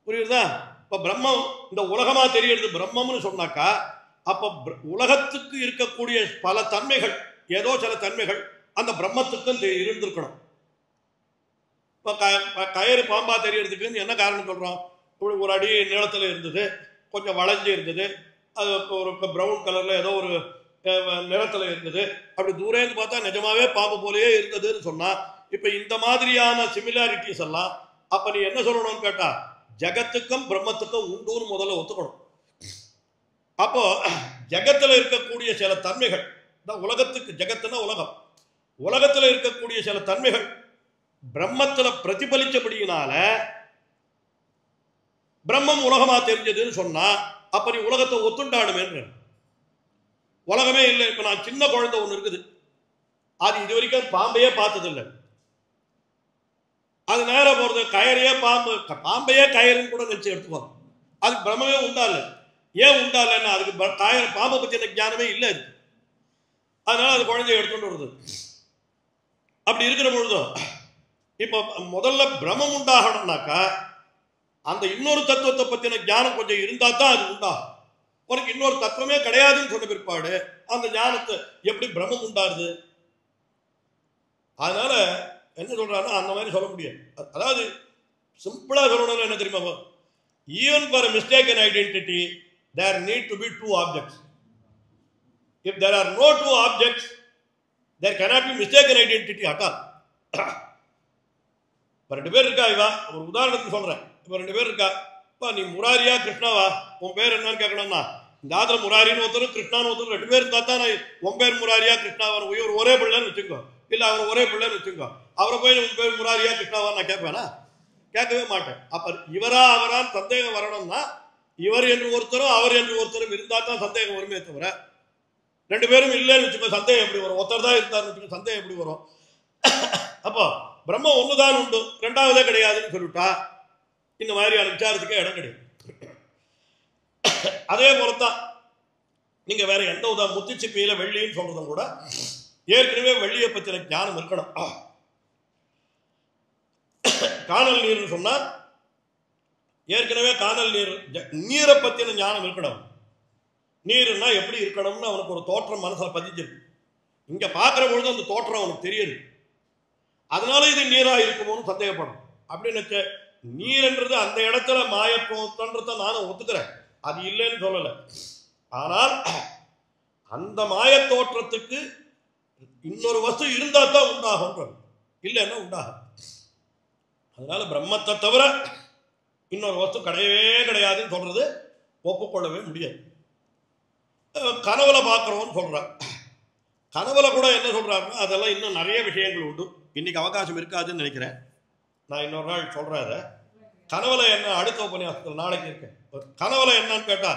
புரியுதா? இப்ப பிரம்மம் இந்த உலகமா தெரியறது பிரம்மம்னு சொன்னாக்கா, அப்ப உலகத்துக்கு இருக்கக்கூடிய பல தன்மைகள், ஏதோ சில தன்மைகள் அந்த பிரம்மத்துக்கும் இருந்திருக்கணும். இப்ப கயிறு பாம்பா தெரியறதுக்குன்னு என்ன காரணம் சொல்றோம்? ஒரு அடி நீளத்துல இருந்தது, கொஞ்சம் வளைஞ்சு இருந்தது, அது ஒரு ப்ரௌன் கலர்ல ஏதோ ஒரு நிறத்துல இருந்தது, அப்படி தூரேந்து பார்த்தா நிஜமாவே பாம்பு போலயே இருந்ததுன்னு சொன்னா, இப்ப இந்த மாதிரியான சிமிலாரிட்டிஸ் எல்லாம் அப்ப நீ என்ன சொல்லணும்னு கேட்டா, ஜகத்துக்கும் பிரம்மத்துக்கும் உண்டுன்னு முதல்ல ஒத்துக்கணும். அப்போ ஜகத்துல இருக்கக்கூடிய சில தன்மைகள், உலகத்துக்கு, ஜகத்துனா உலகம், உலகத்துல இருக்கக்கூடிய சில தன்மைகள் பிரம்மத்துல பிரதிபலிச்சபடியினால பிரம்மம் உலகமா தெரிஞ்சதுன்னு சொன்னா, அப்ப நீ உலகத்தை ஒத்துண்டாடுமே. உலகமே இல்லை. இப்ப நான் சின்ன குழந்தை ஒண்ணு இருக்குது, அது இது வரைக்கும் பாம்பையே பார்த்ததில்லை, அது நேர போறது கயரையே பாம்பு, பாம்பையே கயருன்னு கூட நினைச்சு எடுத்துக்குவாங்க. அதுக்கு பிரம்மமே உண்டா இல்லை. ஏன் உண்டா இல்லைன்னா அதுக்கு பாம்பை பற்றின ஞானமே இல்லை இருக்கு. அதனால அது குழந்தைய எடுத்துட்டு வருது. அப்படி இருக்கிற பொழுதும் இப்ப முதல்ல பிரம்மம் உண்டாகணும்னாக்கா அந்த இன்னொரு தத்துவத்தை பற்றின ஞானம் கொஞ்சம் இருந்தா தான் அது உண்டாகும். உனக்கு இன்னொரு தத்துவமே கிடையாதுன்னு சொன்ன பிற்பாடு அந்த ஞானத்தை எப்படி பிரம்மம் உண்டாருது? அதனால என்ன சொல்றாருன்னா, அந்த மாதிரி சொல்ல முடியாது. அதாவது சிம்பிளா சொல்லணும் என்ன தெரியுமா, even for mistaken identity there need to be two objects. If there are no two objects, there cannot be mistaken identity at all. இப்போ 2 பேர் இருக்கா, இவா ஒரு உதாரணத்துக்கு சொல்றேன். இப்போ 2 பேர் இருக்கா, இப்போ நீ முராரியா கிருஷ்ணாவா, உன் பேர் என்னன்னு கேட்கணும்னா இந்த ஆத்துல முராரின்னு ஒருத்தரும் கிருஷ்ணான்னு ஒருத்தரும் 2 பேர் இருந்தா தான் உன் பேர் முராரியா கிருஷ்ணாவன் இவர் ஒரே பிள்ளைன்னு வச்சுக்கோ, இல்ல அவர் ஒரே பிள்ளைன்னு வச்சுக்கோ, அவரை போய் உன் பேர் முராரியா கிருஷ்ணாவான் நான் கேட்பேனா? கேட்கவே மாட்டேன். அப்ப இவரா அவரான் சந்தேகம் வரணும்னா இவர் என்று ஒருத்தரும் அவர் என்று ஒருத்தரும் இருந்தா தான் சந்தேகம் வருமே தவிர 2 பேரும் இல்லைன்னு வச்சுக்கோ சந்தேகம் எப்படி வரும்? ஒருத்தர் தான் இருந்தாருன்னு வச்சுக்கோ சந்தேகம் எப்படி வரும்? அப்போ பிரம்மம் ஒண்ணுதான் உண்டு, 2வதே கிடையாதுன்னு சொல்லிட்டா இந்த மாதிரியான விசாரத்துக்கே இடம் கிடையாது. அதே போலத்தான் நீங்க வேற எந்த முத்துச்சிப்பியில வெள்ளின்னு சொல்றதும் கூட ஏற்கனவே வெள்ளியை பற்றின ஞானம் இருக்கணும். காணல் நீர்னு சொன்னா ஏற்கனவே காணல் நீரை பற்றின ஞானம் இருக்கணும். நீர்னா எப்படி இருக்கணும்னு அவனுக்கு ஒரு தோற்றம் மனசுல பதிஞ்சிருக்கு. இங்க பார்க்கிற பொழுது அந்த தோற்றம் அவனுக்கு தெரியுது. அதனால இது நீரா இருக்குமோன்னு சந்தேகப்படும். அப்படின்னு நீர்ன்றது அந்த இடத்துல மாயத்தோற்றன்றத நானும் ஒத்துக்கிறேன், அது இல்லைன்னு சொல்லலை. ஆனால் அந்த மாயத்தோற்றத்துக்கு இன்னொரு வஸ்து இருந்தா தான் உண்டாகும், இல்லைன்னா உண்டாகும். அதனால பிரம்மத்தை தவிர இன்னொரு வஸ்து கிடையவே கிடையாதுன்னு சொல்றது ஒப்புக்கொள்ளவே முடியாது. கனவுல பார்க்கிறோம்னு சொல்றார். கனவுல கூட என்ன சொல்றாருன்னா அதெல்லாம் இன்னும் நிறைய விஷயங்கள் உண்டு. இன்னைக்கு அவகாசம் இருக்காதுன்னு நினைக்கிறேன், நான் இன்னொரு நாள் சொல்றேன். கனவுல என்ன அடுத்த உபன்யாசத்தில் நாளைக்கு இருக்கேன். கனவுல என்னன்னு கேட்டா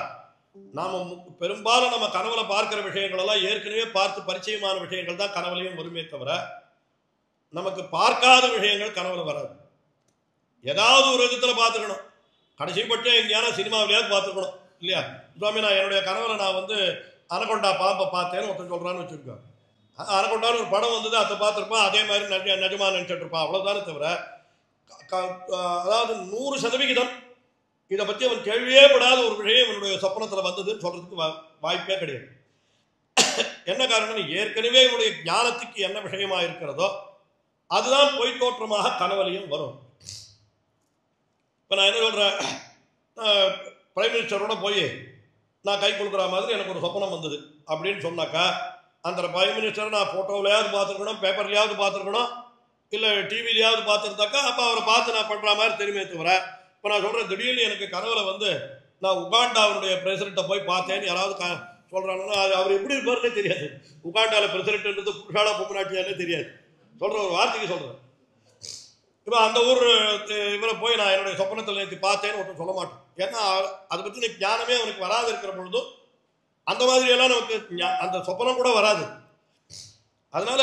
நாம பெரும்பாலும் நம்ம கனவுல பார்க்கிற விஷயங்கள் எல்லாம் ஏற்கனவே பார்த்து பரிச்சயமான விஷயங்கள் தான் கனவுலையும் வருமே தவிர நமக்கு பார்க்காத விஷயங்கள் கனவுல வராது. ஏதாவது ஒரு விதத்துல பார்த்துக்கணும். கடைசிப்பட்ட எங்கேயான சினிமாவிலேயாவது பார்த்துக்கணும் இல்லையா? சுவாமி நான் என்னுடைய கனவுல நான் அனகொண்டா பாம்பை பார்த்தேன்னு ஒருத்தன் சொல்றான்னு வச்சிருக்கேன். அனகொண்டான்னு ஒரு படம் வந்தது, அதை பார்த்துருப்பான், அதே மாதிரி நிஜமா நினைச்சிட்டு இருப்பான், அவ்வளவுதானே தவிர அதாவது 100% இதை பற்றி அவன் கேள்வியே படாத ஒரு விஷயம் என்னுடைய சொப்பனத்தில் வந்ததுன்னு சொல்றதுக்கு வாய்ப்பே கிடையாது. என்ன காரணம்? ஏற்கனவே இவனுடைய ஞானத்துக்கு என்ன விஷயமா இருக்கிறதோ அதுதான் பொய் தோற்றமாக கனவலையும் வரும். இப்போ நான் என்ன சொல்றேன், பிரைம் மினிஸ்டரோட போய் நான் கை கொடுக்குற மாதிரி எனக்கு ஒரு சொப்பனம் வந்தது அப்படின்னு சொன்னாக்கா அந்த பிரைம் மினிஸ்டரை நான் போட்டோவிலையாவது பார்த்துருக்கணும், பேப்பர்லையாவது பார்த்துருக்கணும், இல்லை டிவிலையாவது பார்த்துருந்தாக்கா அப்போ அவரை பார்த்து நான் பண்ணுற மாதிரி தெரியுமே தவிர இப்போ நான் சொல்கிறேன் திடீர்னு எனக்கு கனவுல நான் உகாண்டாவுடைய பிரசிடெண்ட்டை போய் பார்த்தேன்னு யாராவது சொல்கிறாங்கன்னா அது அவர் எப்படி இருப்பாருன்னே தெரியாது. உகாண்டாவில் பிரசிடென்ட்ன்றது புருஷாலா பொம்மநாட்டியாலே தெரியாது. சொல்கிற ஒரு வார்த்தைக்கு சொல்கிறேன். இப்போ அந்த ஊர் இவரை போய் நான் என்னுடைய சொப்பனத்தில் நேற்று பார்த்தேன்னு ஒருத்தர் சொல்ல மாட்டேன். ஏன்னா அதை பற்றி ஞானமே அவனுக்கு வராது இருக்கிற பொழுதும் அந்த மாதிரியெல்லாம் நமக்கு அந்த சொப்பனம் கூட வராது. அதனால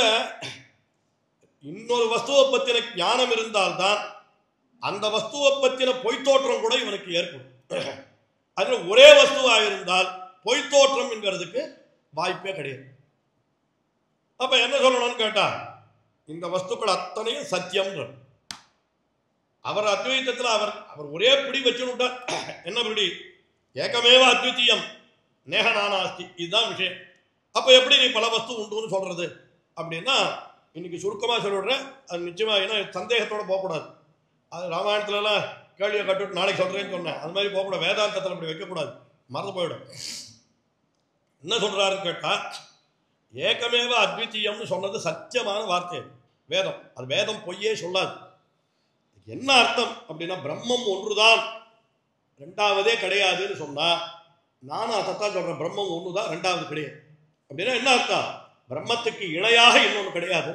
இன்னொரு வஸ்துவை பற்றின ஞானம் இருந்தால்தான் அந்த வஸ்துவை பற்றின பொய்த்தோற்றம் கூட இவனுக்கு ஏற்படும். அதில் ஒரே வஸ்துவாக இருந்தால் பொய்த்தோற்றம் என்கிறதுக்கு வாய்ப்பே கிடையாது. அப்ப என்ன சொல்லணும்னு கேட்டா இந்த வஸ்துக்கள் அத்தனையும் சத்தியம். அவர் அத்வைத்தத்தில் அவர் ஒரே பிடி வச்சுட்டார். என்ன பிடி? ஏகமேவ அத்விதீயம் நேகநானாஸ்தி, இதுதான் விஷயம். அப்ப எப்படி நீ பல வஸ்து உண்டுன்னு சொல்றது அப்படின்னா இன்னைக்கு சுருக்கமாக சொல்லிவிடுறேன். அது நிச்சயமாக ஏன்னா சந்தேகத்தோடு போகக்கூடாது. அது ராமாயணத்துலலாம் கேள்வியை கட்டுவிட்டு நாளைக்கு சொல்கிறேன்னு சொன்னேன். அது மாதிரி போகக்கூடாது. வேதாந்தத்தில் அப்படி வைக்கக்கூடாது, மறந்து போயிடும். என்ன சொல்கிறாருன்னு கேட்டால் ஏகமேவ அத்விதீயம்னு சொன்னது சத்தியமான வார்த்தை வேதம். அது வேதம் பொய்யே சொல்லாது. என்ன அர்த்தம் அப்படின்னா பிரம்மம் ஒன்றுதான், 2வதே கிடையாதுன்னு சொன்னால் நானும் அதைத்தான் சொல்கிறேன். பிரம்மம் ஒன்று தான், 2வது கிடையாது. அப்படின்னா என்ன அர்த்தம்? பிரம்மத்துக்கு இணையாக இன்னொன்று கிடையாது,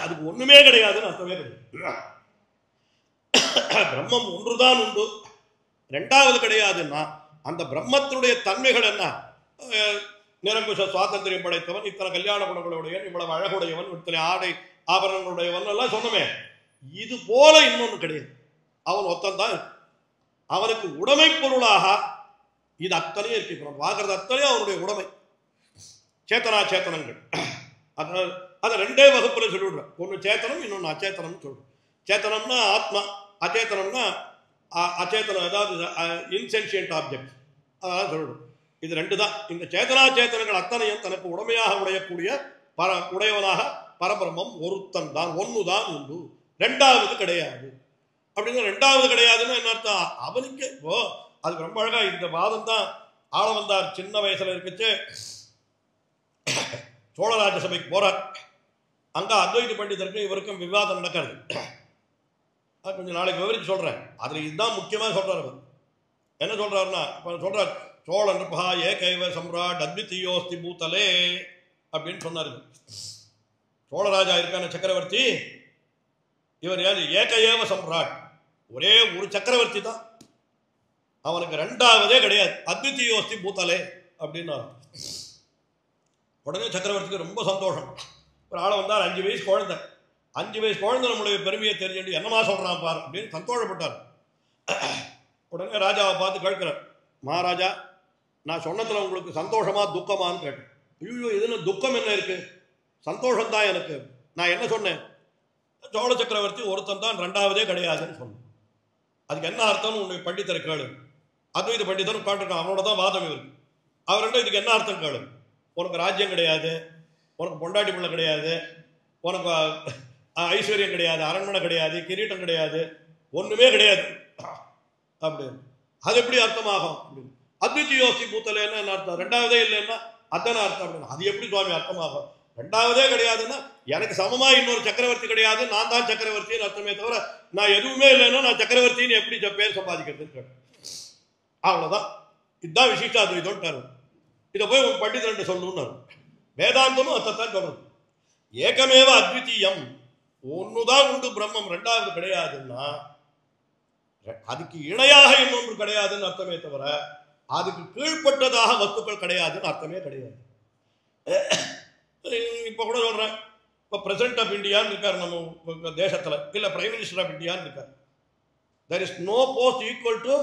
அதுக்கு ஒண்ணுமே கிடையாதுன்னு அர்த்தமே கிடையாது. பிரம்மம் ஒன்றுதான் உண்டு, 2வது கிடையாதுன்னா அந்த பிரம்மத்தினுடைய தன்மைகள் என்ன? நிரங்குஷ சுவாதந்திரியம் படைத்தவன், இத்தனை கல்யாண குணங்களுடையவன், இவ்வளவு அழகுடையவன், இத்தனை ஆடை ஆபரணங்களுடையவன் எல்லாம் சொன்னமே. இது போல இன்னொன்று கிடையாது. அவன் ஒத்தந்தான். அவனுக்கு உடைமை பொருளாக இது அத்தனையும் இருக்கு. பார்க்கறது அத்தனையும் அவனுடைய உடைமை. சேத்தனா சேத்தனங்கள் அதை 2 வகுப்புல சொல்லிவிடுறேன். ஒன்று சேத்தனம், இன்னொன்று அச்சேத்தனம் சொல்றேன். சேத்தனம்னா ஆத்மா, அச்சேத்தனம்னா அச்சேத்தனம், அதாவது இன்சென்சியன்ட் ஆப்ஜெக்ட், அதான் சொல்லிவிடும். இது 2 தான். இந்த சேத்தனா சேத்தனங்கள் அத்தனையும் தனக்கு உடைமையாக உடையக்கூடிய உடையவனாக பரபிரம்மம் ஒருத்தன் தான், ஒன்று தான் உண்டு, 2வது கிடையாது. அப்படின்னா 2வது கிடையாதுன்னா என்ன அர்த்தம்? அவனுக்கு அது ரொம்ப அழகா இந்த வாதம் தான் ஆள வந்தார். சின்ன வயசுல இருக்குச்சு சோழராஜ சபைக்கு போறார். அங்க அத்வைத பண்டிதருக்கும் இவருக்கும் விவாதம் நடக்கிறது. கொஞ்சம் நாளைக்கு விவரிச்சு சொல்றேன். அதுல இதுதான் முக்கியமாக சொல்றாரு. என்ன சொல்றாருன்னா, இப்போ சொல்றார், சோழ நிருபா ஏகைவ சம்ராட் அத்விதீயோஸ்தி பூத்தலே அப்படின்னு சொன்னாரு. சோழராஜா இருக்கான சக்கரவர்த்தி, இவர் யாரு? ஏகையேவ சம்ராட், ஒரே ஒரு சக்கரவர்த்தி தான், அவனுக்கு ரெண்டாவதே கிடையாது. அத்விதீயோஸ்தி பூத்தலே அப்படின்னா உடனே சக்கரவர்த்திக்கு ரொம்ப சந்தோஷம். ஒரு ஆளை வந்தார், 5 வயசு குழந்தை. 5 வயசு குழந்தை நம்மளுடைய பெருமையை தெரிஞ்சுட்டு என்னமா சொல்கிறான் பார் அப்படின்னு சந்தோஷப்பட்டார். உடனே ராஜாவை பார்த்து கேட்கிறார், மகாராஜா நான் சொன்னதில் உங்களுக்கு சந்தோஷமா துக்கமானு கேட்டேன். ஐயோ இதில் துக்கம் என்ன இருக்கு, சந்தோஷம்தான் எனக்கு. நான் என்ன சொன்னேன்? சோழ சக்கரவர்த்தி ஒருத்தன் தான், ரெண்டாவதே கிடையாதுன்னு சொன்னேன். அதுக்கு என்ன அர்த்தம்னு உன்னுடைய பண்டிதரை கேளு. அத்வைத பண்டிதரும் காட்டுருக்கான், அவனோட தான் வாதம் இருக்கு. அவர்கிட்ட இதுக்கு என்ன அர்த்தம் கேளு. உனக்கு ராஜ்யம் கிடையாது, உனக்கு பொண்டாட்டி பிள்ளை கிடையாது, உனக்கு ஐஸ்வர்யம் கிடையாது, அரண்மனை கிடையாது, கிரீட்டம் கிடையாது, ஒன்றுமே கிடையாது அப்படின்னு. அது எப்படி அர்த்தமாகும் அப்படின்னு. அத்விதீயோஸ்தி பூத்தலேன்னா என்ன அர்த்தம்? ரெண்டாவதே இல்லைன்னா அத்தனை அர்த்தம் அப்படின்னு. அது எப்படி சுவாமி அர்த்தமாகும்? ரெண்டாவதே கிடையாதுன்னா எனக்கு சமமாக இன்னொரு சக்கரவர்த்தி கிடையாது, நான் தான் சக்கரவர்த்தின்னு அர்த்தமே தவிர நான் எதுவுமே இல்லைன்னா நான் சக்கரவர்த்தின்னு எப்படி பேர் சம்பாதிக்கிறதுன்னு கேட்டேன். அவ்வளோதான். இதுதான் விசிஷ்டாத்வைதம்ட்டாரு. இதை போய் உங்க பண்டிதர்கிட்ட சொல்லணும்னு. வேதாந்தமும் அத்தைத்தான் சொல்றது. ஏகமேவ அத்விதீயம், ஒன்றுதான் உண்டு பிரம்மம், ரெண்டாவது கிடையாதுன்னா அதுக்கு இணையாக இன்னொன்று கிடையாதுன்னு அர்த்தமே தவிர அதுக்கு கீழ்பட்டதாக வஸ்துக்கள் கிடையாதுன்னு அர்த்தமே கிடையாது. இப்போ கூட சொல்றேன், இப்போ பிரசிடென்ட் ஆஃப் இந்தியான்னு இருக்கார் நம்ம தேசத்தில், இல்லை பிரைம் மினிஸ்டர் ஆஃப் இந்தியான்னு இருக்கார். There is no post equal to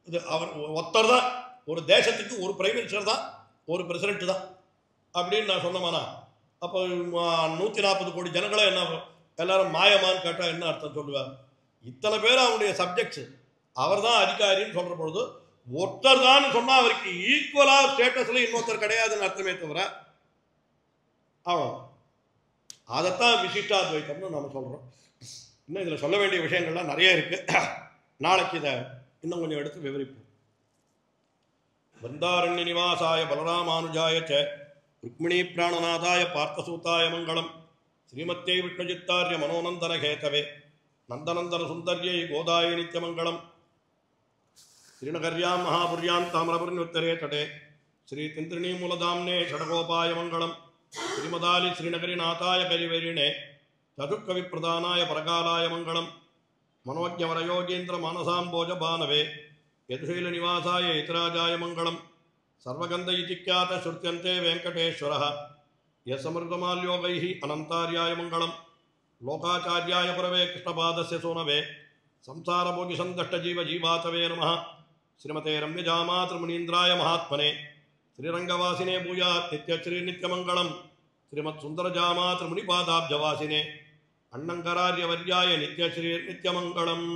இது. அவர் ஒருத்தர் தான், ஒரு தேசத்துக்கு ஒரு பிரைம் மினிஸ்டர் தான், ஒரு பிரசிடென்ட் தான் அப்படின்னு நான் சொன்னமானா, அப்போ 140 கோடி ஜனங்களே என்ன எல்லாரும் மாயமான்னு கேட்டால் என்ன அர்த்தம் சொல்லுவார்? இத்தனை பேர் அவனுடைய சப்ஜெக்ட்ஸ், அவர் தான் அதிகாரின்னு சொல்கிற பொழுது ஒருத்தர் தான் சொன்னால் அவருக்கு ஈக்குவலாக ஸ்டேட்டஸில் இன்னொருத்தர் கிடையாதுன்னு அர்த்தமே தவிர அவ்வளோ. அதைத்தான் விசிஷ்டாத்வைத்தம்னு நம்ம சொல்கிறோம். இன்னும் இதில் சொல்ல வேண்டிய விஷயங்கள்லாம் நிறைய இருக்குது. நாளைக்கு இதை இன்னும் கொஞ்சம் எடுத்து விவரிப்போம். வந்தாரண்ய நிவாசாய பலராமானுஜாய ச ருக்மிணீ பிராணநாதாய பார்த்தசூதாய மங்களம். ஸ்ரீமத்யை விஷ்ணுஜித்தார்ய மனோநந்தன கேதவே நந்தநந்தன சுந்தர்யை கோதாய நித்யமங்கலம். ஸ்ரீநகர்யாம் மகாபுர்யாம் தாமிரபுரியுத்தரே தடே ஸ்ரீ திந்திரிணீ மூலதாம்னே ஷடகோபாய மங்களம். ஸ்ரீமதாலி ஸ்ரீநகரிநாதாய கரிவரிணே சதுர்கவி பிரதானாய பரகாலாய மங்களம். மனோஜ்ஞவரயோகீந்திர மானசாம்போஜ பானவே யதுஷைல நிவாசாய இத்ராஜாய மங்களம். சர்வகந்த இதிக்யாத ஸ்ருத்யந்தே வெங்கடேஸ்வரः யசமிருதமால்யோகைः அனந்தார்யாய மங்களம். லோகாச்சார்யாய புரவே கிருஷ்ணபாதஸ்ய சூனவே சம்சாரபோகி சந்தஷ்டஜீவ ஜீவாதவே நமः. ஸ்ரீமதே ரம்யஜாமாத்ருமுனீந்திராய மகாத்மனே ஸ்ரீரங்கவாசினே பூயாத் நித்யஸ்ரீ நித்யமங்கலம். ஸ்ரீமத் சுந்தரஜாமாத்ருமுனிபாதாப்ஜவாசினே அண்ணங்கரார்யவர்யாய நித்யஸ்ரீ நித்யமங்கலம்.